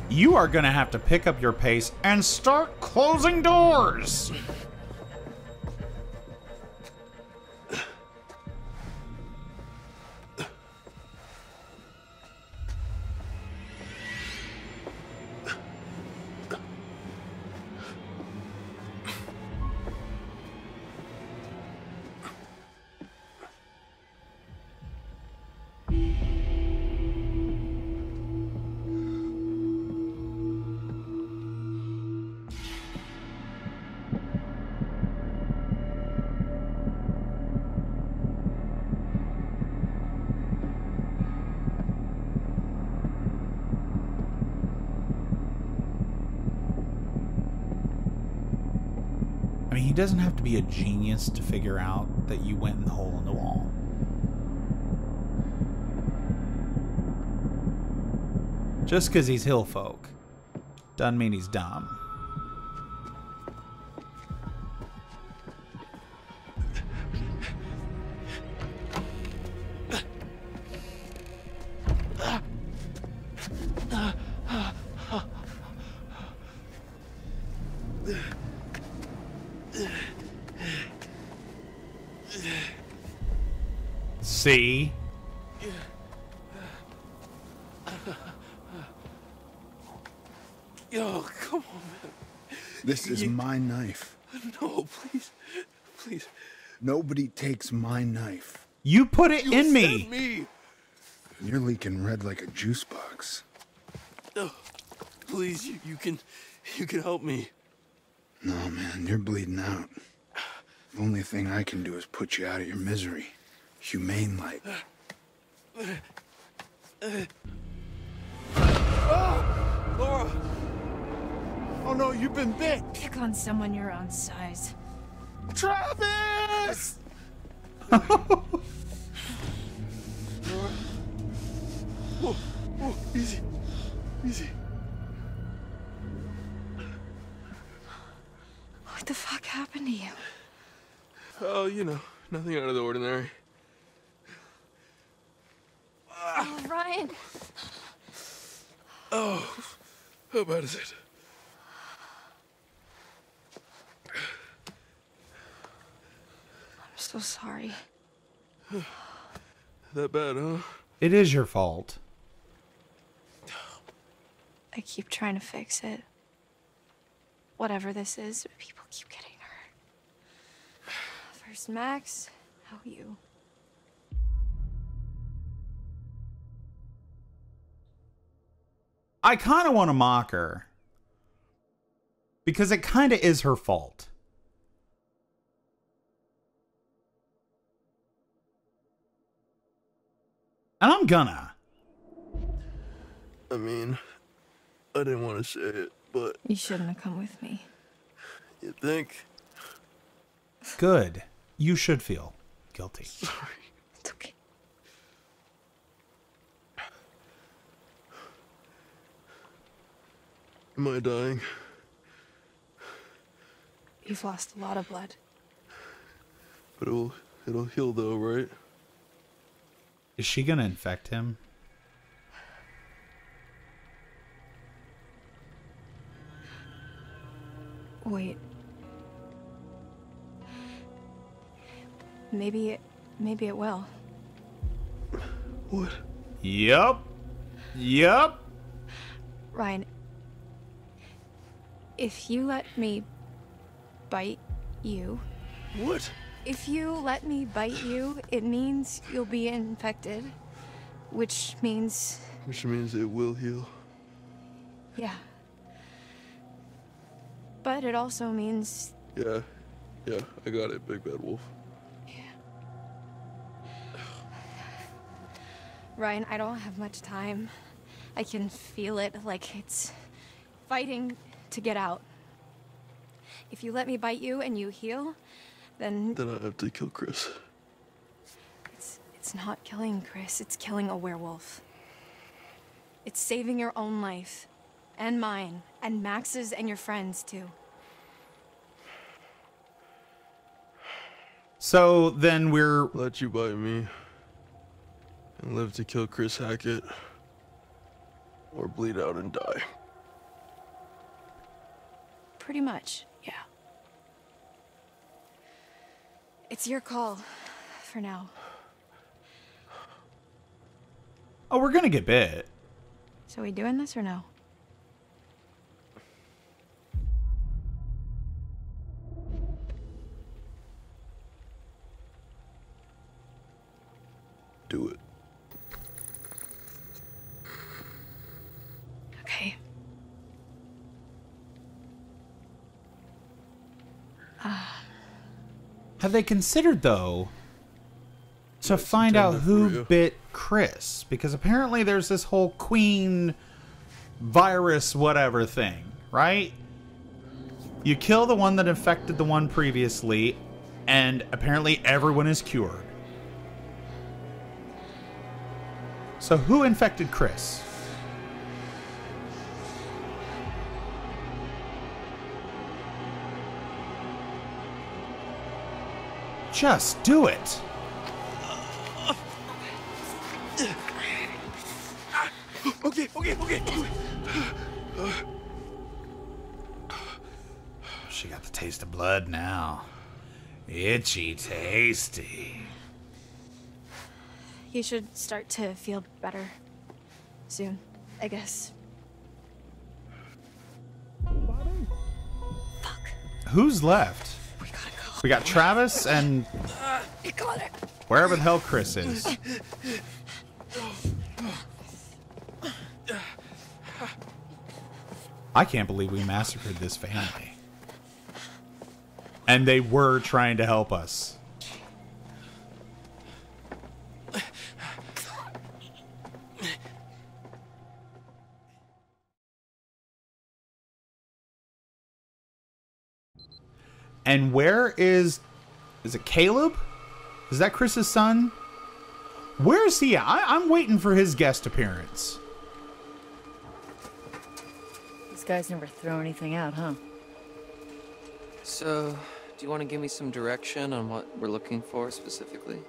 You are gonna have to pick up your pace and start closing doors. He doesn't have to be a genius to figure out that you went in the hole in the wall. Just because he's hill folk doesn't mean he's dumb. See? Yo, come on, man. This is my knife. No, please. Please. Nobody takes my knife. You put it in me. Said me. You're leaking red like a juice box. No, please, you can help me. No, man, you're bleeding out. The only thing I can do is put you out of your misery. Humane like. Laura! Oh no, you've been bit! Pick on someone your own size. Travis! Laura? Whoa, whoa, easy. Easy. What the fuck happened to you? Oh, you know, nothing out of the ordinary. Oh, Ryan. Oh, how bad is it? I'm so sorry. That bad, huh? It is your fault. I keep trying to fix it. Whatever this is, people keep getting hurt. First Max, how you? I kind of want to mock her. Because it kind of is her fault. And I'm gonna. I mean, I didn't want to say it, but... You shouldn't have come with me. You think? Good. You should feel guilty. Sorry. It's okay. Am I dying? You've lost a lot of blood. But it'll heal though, right? Is she gonna infect him? Wait. Maybe it will. What? Yup. Yup. Ryan, if you let me bite you... What? If you let me bite you, it means you'll be infected. Which means... Which means it will heal. Yeah. But it also means... Yeah, I got it, Big Bad Wolf. Ryan, I don't have much time. I can feel it, like it's fighting to get out. If you let me bite you and you heal, then I have to kill Chris. It's not killing Chris, it's killing a werewolf. It's saving your own life. And mine. And Max's and your friends, too. So then we're... Let you bite me. And live to kill Chris Hackett. Or bleed out and die. Pretty much, yeah. It's your call. For now. Oh, we're gonna get bit. So we doing this or no? Do it. Okay. Have they considered, though, to find out who bit Chris? Because apparently there's this whole queen virus whatever thing, right? You kill the one that infected the one previously, and apparently everyone is cured. So who infected Chris? Just do it. Okay. She got the taste of blood now. Itchy tasty. You should start to feel better soon, I guess. Who's left? We got Travis and wherever the hell Chris is. I can't believe we massacred this family. And they were trying to help us. And where is it Caleb? Is that Chris's son? Where is he at? I'm waiting for his guest appearance. These guys never throw anything out, huh? So, do you want to give me some direction on what we're looking for specifically?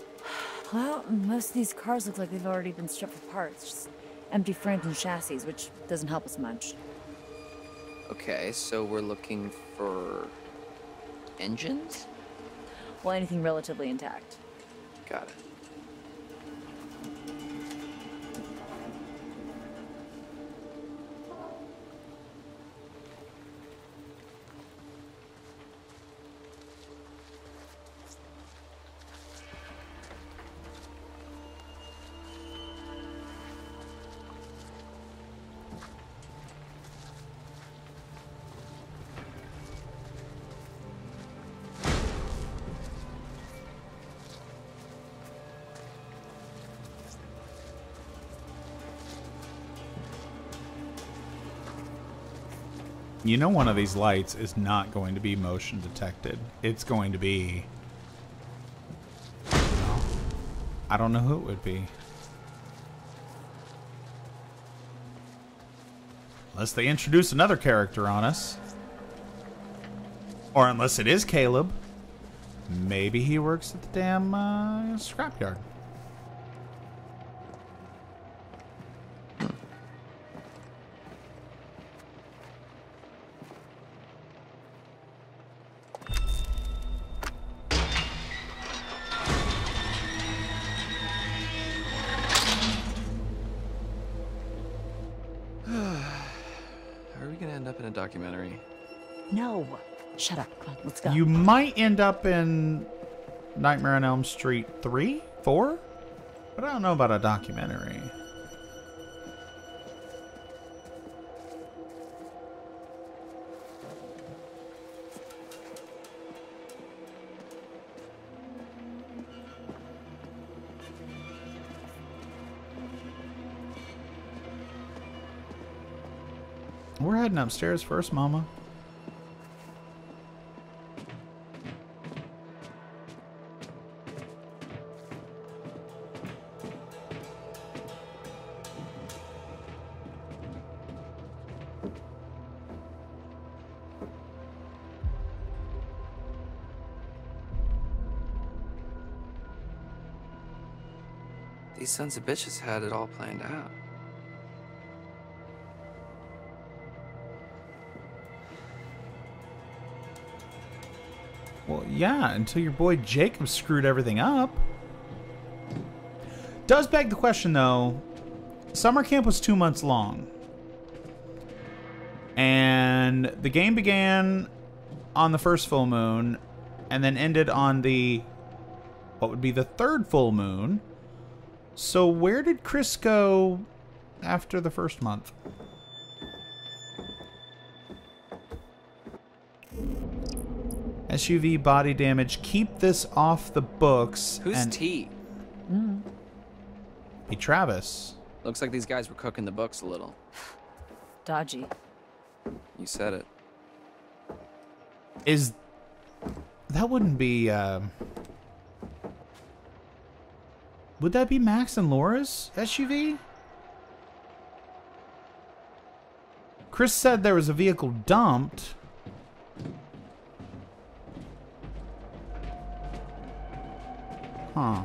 Well, most of these cars look like they've already been stripped for parts. Just empty frames and chassis, which doesn't help us much. Okay, so we're looking for engines? Well, anything relatively intact. Got it. You know one of these lights is not going to be motion detected. It's going to be... I don't know who it would be. Unless they introduce another character on us. Or unless it is Caleb. Maybe he works at the damn scrapyard. Documentary. No. Shut up. Come on, let's go. You might end up in Nightmare on Elm Street 3? 4? But I don't know about a documentary. We're heading upstairs first, Mama. These sons of bitches had it all planned out. Well, yeah, until your boy Jacob screwed everything up. Does beg the question, though. Summer camp was 2 months long. And the game began on the first full moon and then ended on the, what would be the third full moon. So where did Chris go after the first month? SUV body damage. Keep this off the books. Who's T? Be Travis. Looks like these guys were cooking the books a little. Dodgy. You said it. Is... That wouldn't be, Would that be Max and Laura's SUV? Chris said there was a vehicle dumped. Huh.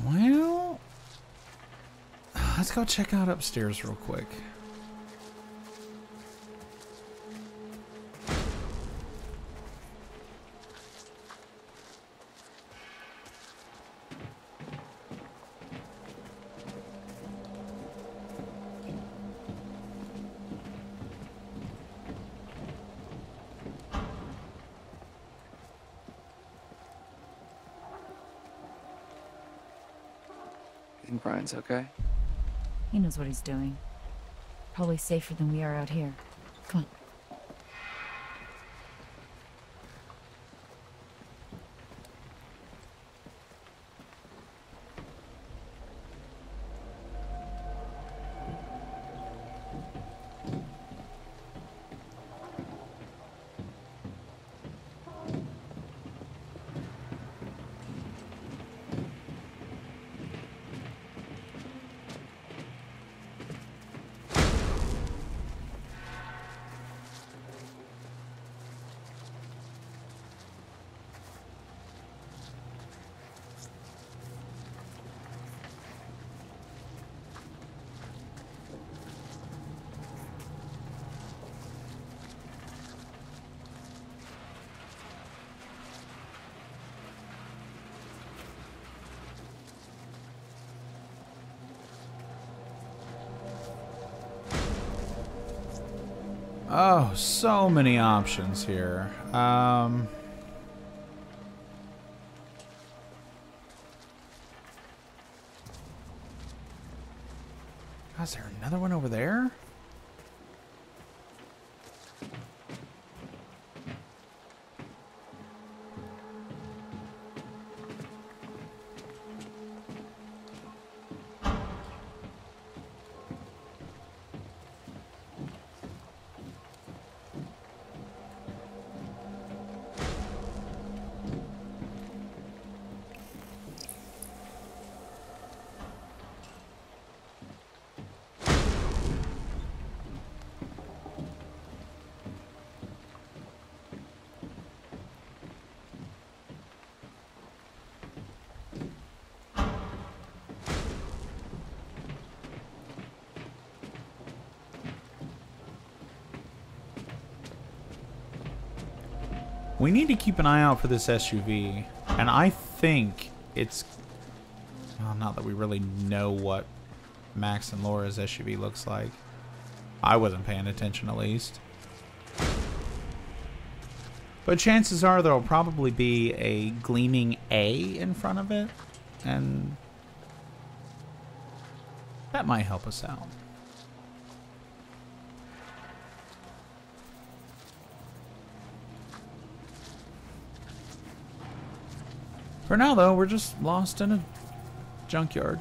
Well, let's go check out upstairs real quick. Think Brian's okay? He knows what he's doing. Probably safer than we are out here. Come on. Oh, so many options here. Is there another one over there? We need to keep an eye out for this SUV, and I think it's... Well, not that we really know what Max and Laura's SUV looks like. I wasn't paying attention, at least. But chances are there'll probably be a gleaming A in front of it, and that might help us out. For now, though, we're just lost in a junkyard.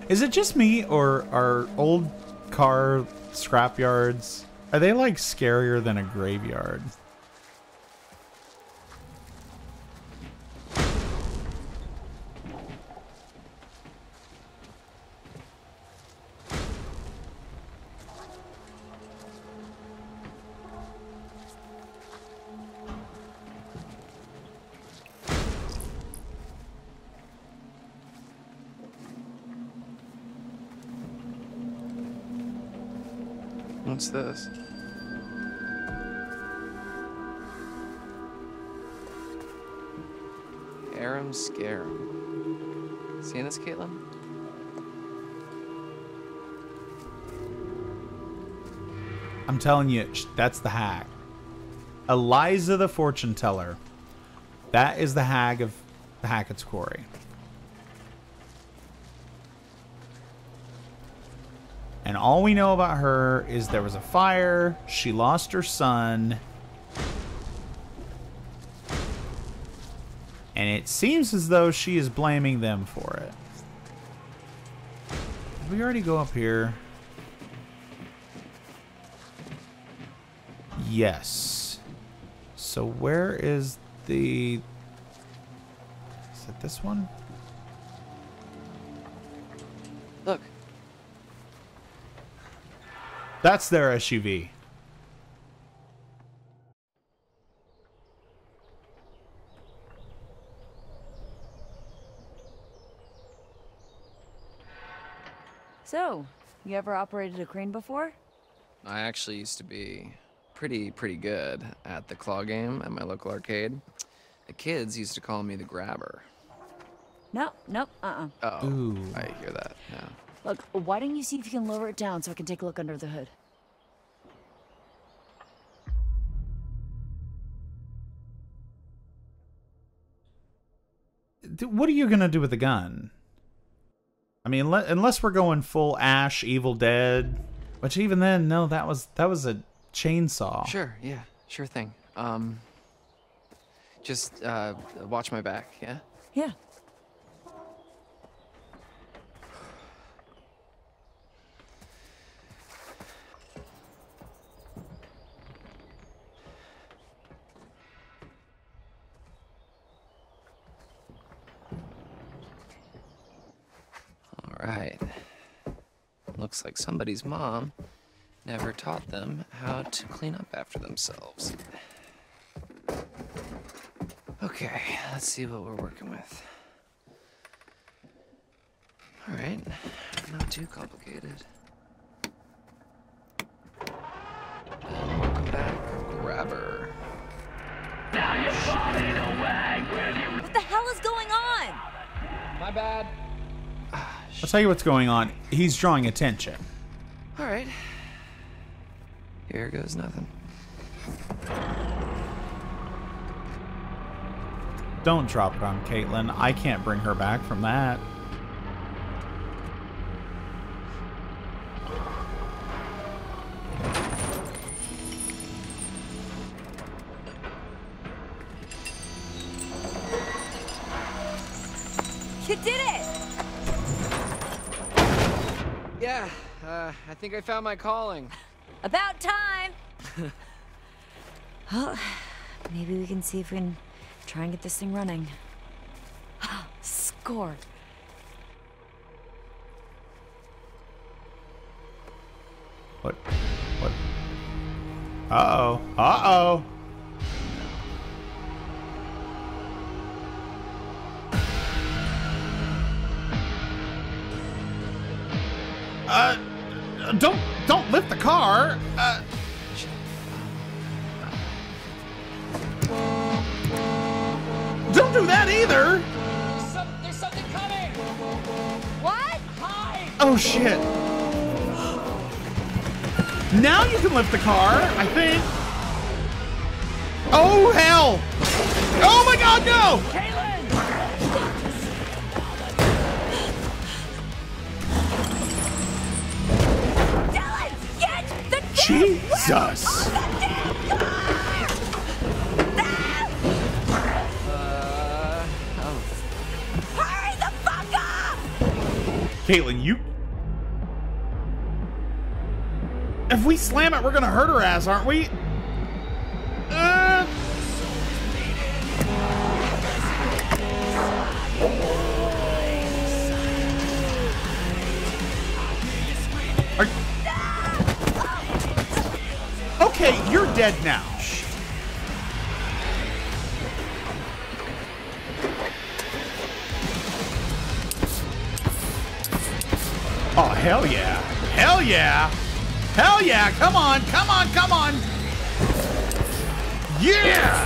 Is it just me, or are old car scrapyards, are they like scarier than a graveyard? What's this? Arum Scarum. Seeing this, Kaitlyn? I'm telling you, that's the hag. Eliza the fortune teller. That is the hag of the Hackett's Quarry. And all we know about her is there was a fire, she lost her son, and it seems as though she is blaming them for it. Did we already go up here? Yes. So where is the... Is it this one? Look. That's their SUV. So, you ever operated a crane before? I actually used to be pretty good at the claw game at my local arcade. The kids used to call me the grabber. Nope. Oh, ooh. I hear that now. Look, why don't you see if you can lower it down so I can take a look under the hood? What are you gonna do with the gun? I mean, unless we're going full Ash, Evil Dead, which even then, no, that was a chainsaw. Sure, yeah, sure thing. Just watch my back, yeah? Yeah. Right. Looks like somebody's mom never taught them how to clean up after themselves. Okay, let's see what we're working with. All right, not too complicated. And welcome back, grabber. Now you're falling away. What the hell is going on? My bad. I'll tell you what's going on. He's drawing attention. All right. Here goes nothing. Don't drop it on Kaitlyn. I can't bring her back from that. You did it! Yeah, I think I found my calling. About time! Well, maybe we can see if we can try and get this thing running. Score! What? Uh-oh. Uh-oh. Don't lift the car. Don't do that either. There's something coming. What? Hi. Oh shit. Now you can lift the car, I think. Oh hell. Oh my god, no. Jesus! Hurry the fuck up! Kaitlyn, you... If we slam it, we're gonna hurt her ass, aren't we? Okay, you're dead now. Oh, hell yeah. Hell yeah. Hell yeah! Come on! Come on! Come on! Yeah!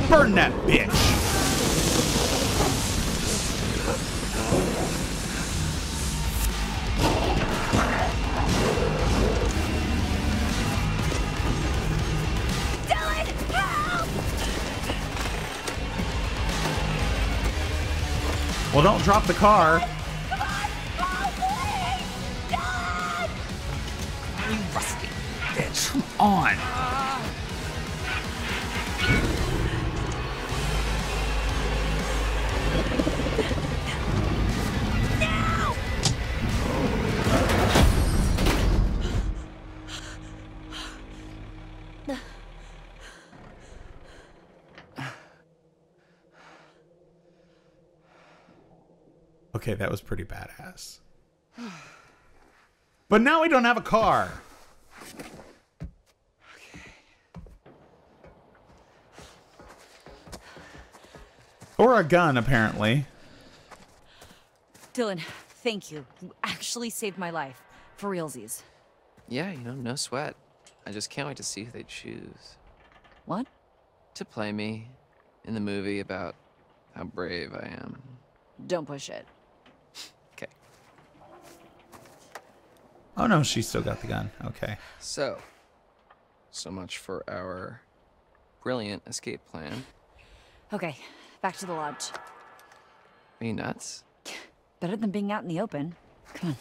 Burn that bitch! Well, don't drop the car. You rusty bitch. Come on. Okay, that was pretty badass. But now we don't have a car. Or a gun, apparently. Dylan, thank you. You actually saved my life. For realsies. Yeah, no sweat. I just can't wait to see who they choose. What? To play me in the movie about how brave I am. Don't push it. Okay. Oh no, she still got the gun. Okay. So much for our brilliant escape plan. Okay, back to the lodge. Are you nuts? Better than being out in the open. Come on.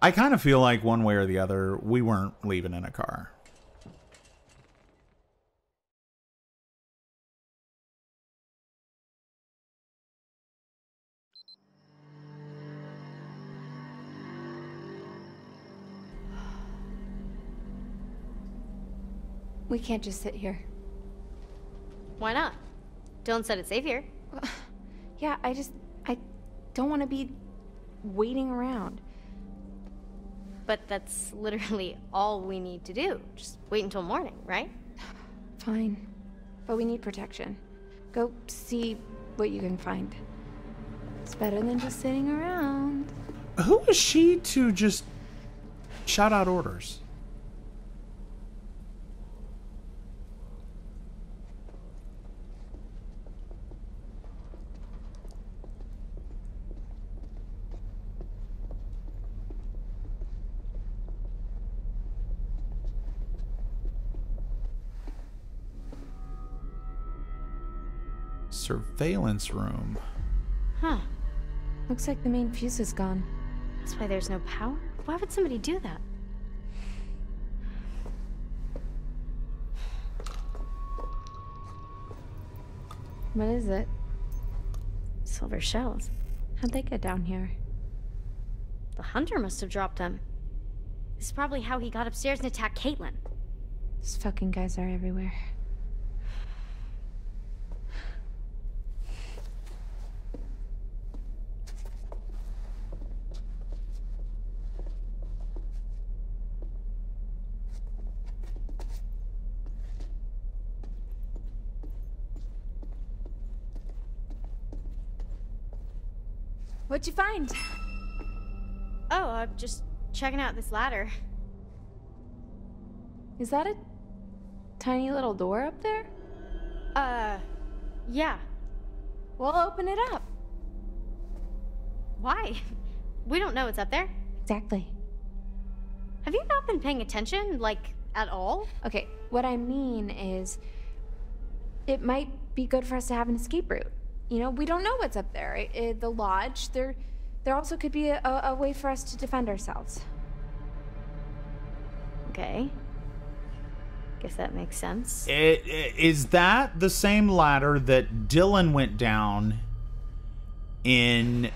I kind of feel like one way or the other, we weren't leaving in a car. We can't just sit here. Why not? Dylan said it's safe here. Yeah, I don't want to be waiting around. But that's literally all we need to do. Just wait until morning, right? Fine. But we need protection. Go see what you can find. It's better than just sitting around. Who is she to just shout out orders? Surveillance room. Huh. Looks like the main fuse is gone. That's why there's no power? Why would somebody do that? What is it? Silver shells. How'd they get down here? The hunter must have dropped them. This is probably how he got upstairs and attacked Kaitlyn. These fucking guys are everywhere. What'd you find? Oh, I'm just checking out this ladder. Is that a tiny little door up there? Yeah. Well, open it up. Why? We don't know what's up there. Exactly. Have you not been paying attention, like, at all? Okay, what I mean is, it might be good for us to have an escape route. You know, we don't know what's up there. The lodge, there also could be a way for us to defend ourselves. Okay. Guess that makes sense. Is that the same ladder that Dylan went down in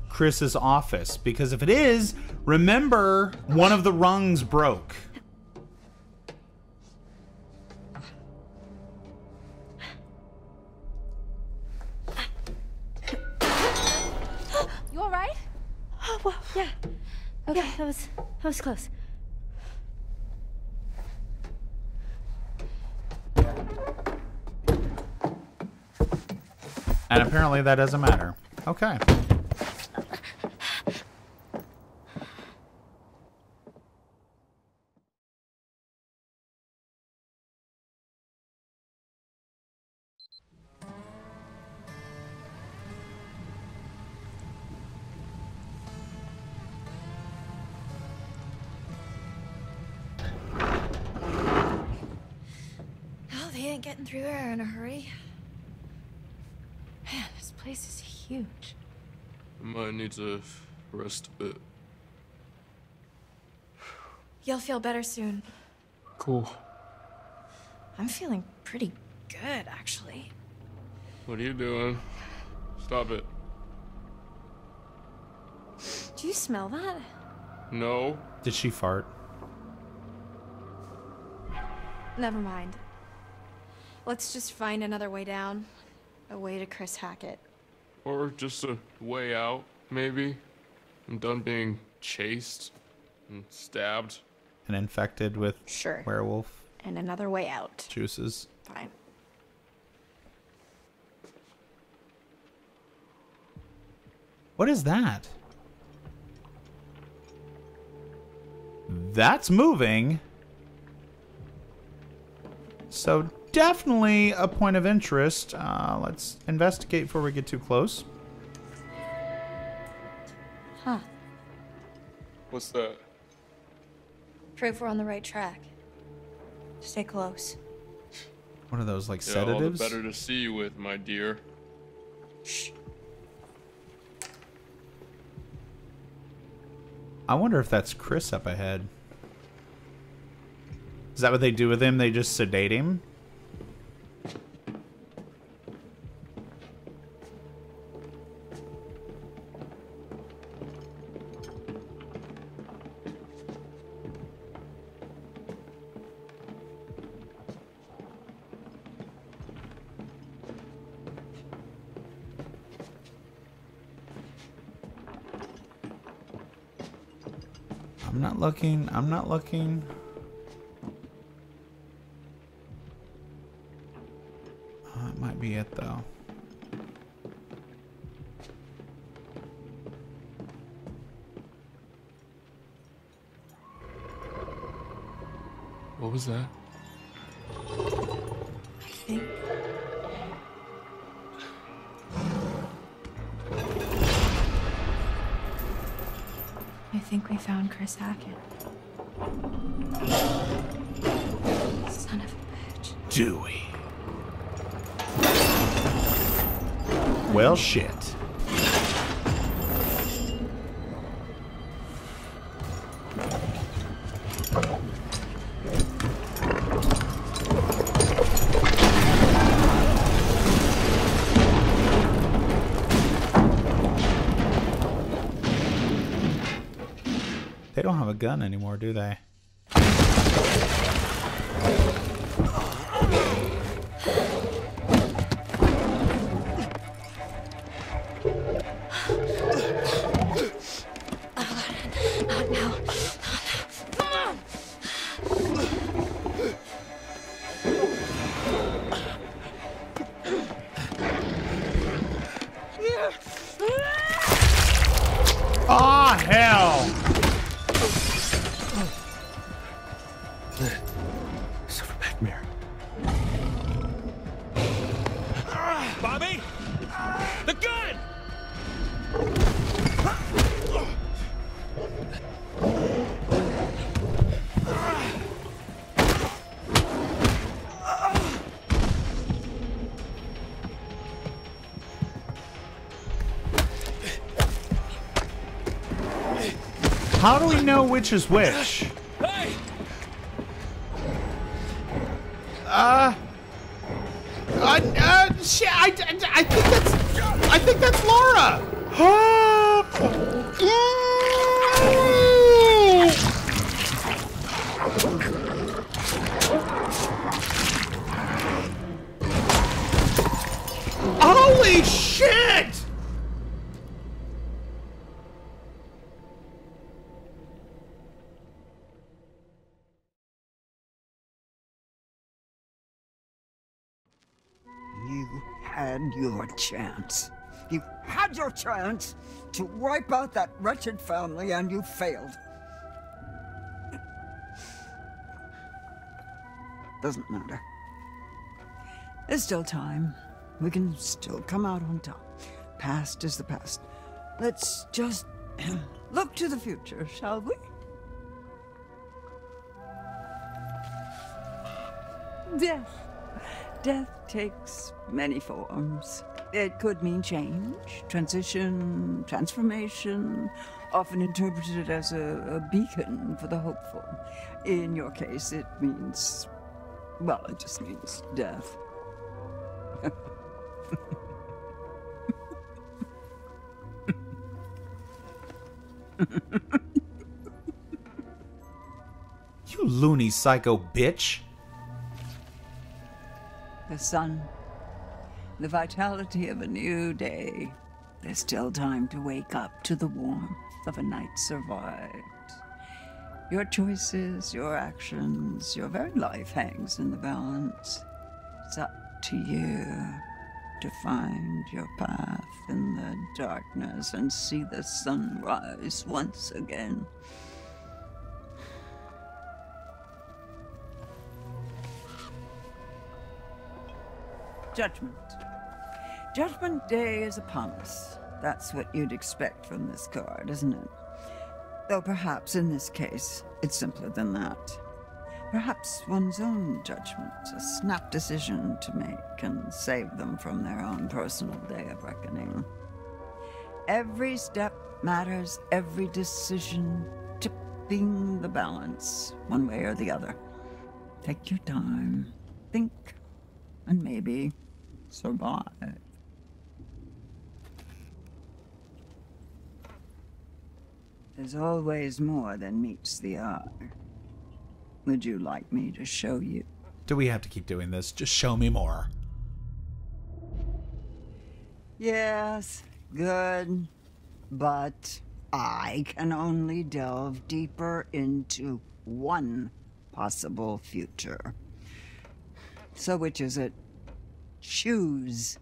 Chris's office? Because if it is, remember, one of the rungs broke. You all right? Okay, that was close. And apparently that doesn't matter. Okay. Oh, they ain't getting through there in a hurry. Man, this place is huge. I might need to rest a bit. You'll feel better soon. Cool. I'm feeling pretty good, actually. What are you doing? Stop it. Do you smell that? No. Did she fart? Never mind. Let's just find another way down. A way to Chris Hackett. Or just a way out, maybe. I'm done being chased and stabbed. And infected with werewolf And another way out. juices. Fine. What is that? That's moving. So definitely a point of interest. Let's investigate before we get too close. Huh. What's that? Proof we're on the right track. Stay close. What are those, like Yeah, sedatives? all the better to see you with, my dear. Shh. I wonder if that's Chris up ahead. Is that what they do with him? They just sedate him? I'm not looking. I'm not looking. That might be it, though. What was that? I think. I think we found Chris Hackett. Son of a bitch. Do we? Well, shit. They don't have a gun anymore, do they? Not now. Ah, hell! Silverback mirror. Bobby! The gun! How do we know which is which? Hey! Shit, I think that's Laura. Holy shit! had your chance. You had your chance to wipe out that wretched family, and you failed. Doesn't matter. There's still time. We can still come out on top. Past is the past. Let's just look to the future, shall we? Death. Death takes many forms. It could mean change, transition, transformation, often interpreted as a beacon for the hopeful. In your case, it means, well, it just means death. You loony psycho bitch. The sun, the vitality of a new day. There's still time to wake up to the warmth of a night survived. Your choices, your actions, your very life hangs in the balance. It's up to you to find your path in the darkness and see the sun rise once again. Judgment. Judgment Day is upon us. That's what you'd expect from this card, isn't it? Though perhaps in this case, it's simpler than that. Perhaps one's own judgment, a snap decision to make, can save them from their own personal day of reckoning. Every step matters, every decision tipping the balance, one way or the other. Take your time, think, and maybe survive. There's always more than meets the eye. Would you like me to show you? Do we have to keep doing this? Just show me more. Yes, good. But I can only delve deeper into one possible future. So which is it? Choose.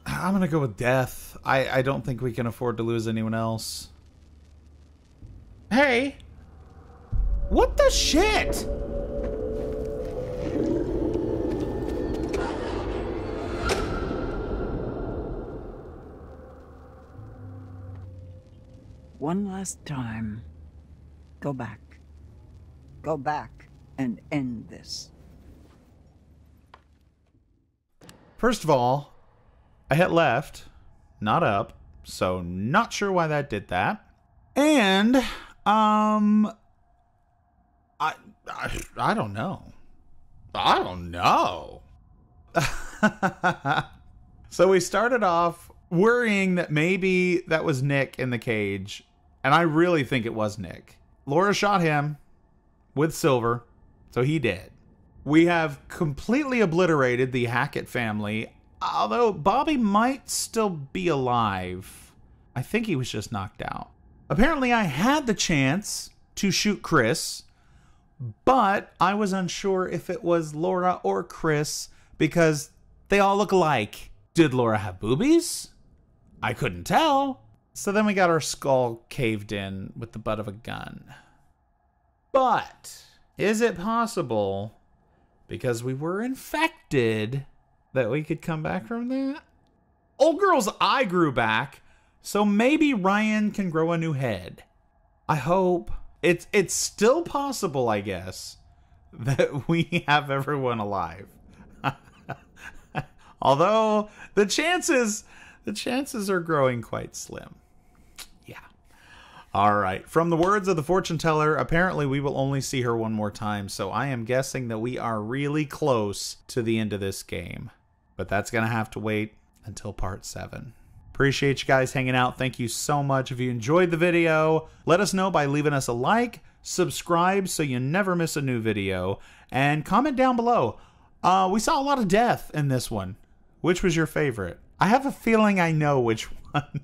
I'm gonna go with death. I don't think we can afford to lose anyone else. Hey! What the shit? One last time. Go back. Go back and end this. First of all, I hit left, not up, so not sure why that did that. And, I don't know. I don't know. So we started off worrying that maybe that was Nick in the cage, and I really think it was Nick. Laura shot him with silver, so he did. We have completely obliterated the Hackett family, although Bobby might still be alive. I think he was just knocked out. Apparently I had the chance to shoot Chris, but I was unsure if it was Laura or Chris because they all look alike. Did Laura have boobies? I couldn't tell. So then we got our skull caved in with the butt of a gun. But is it possible, because we were infected, that we could come back from that? Old girl's eye grew back, so maybe Ryan can grow a new head. I hope. It's still possible, I guess, that we have everyone alive. Although the chances are growing quite slim. Yeah. All right. From the words of the fortune teller, apparently we will only see her one more time, so I am guessing that we are really close to the end of this game. But that's going to have to wait until part 7. Appreciate you guys hanging out. Thank you so much. If you enjoyed the video, let us know by leaving us a like, subscribe so you never miss a new video, and comment down below. We saw a lot of death in this one. Which was your favorite? I have a feeling I know which one.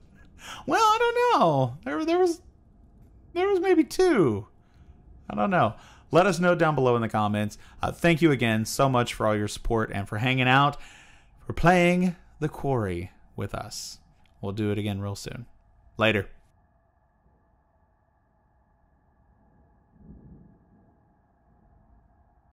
Well, I don't know. There was maybe 2. I don't know. let us know down below in the comments. Thank you again so much for all your support and for hanging out, for playing the Quarry with us. We'll do it again real soon. Later.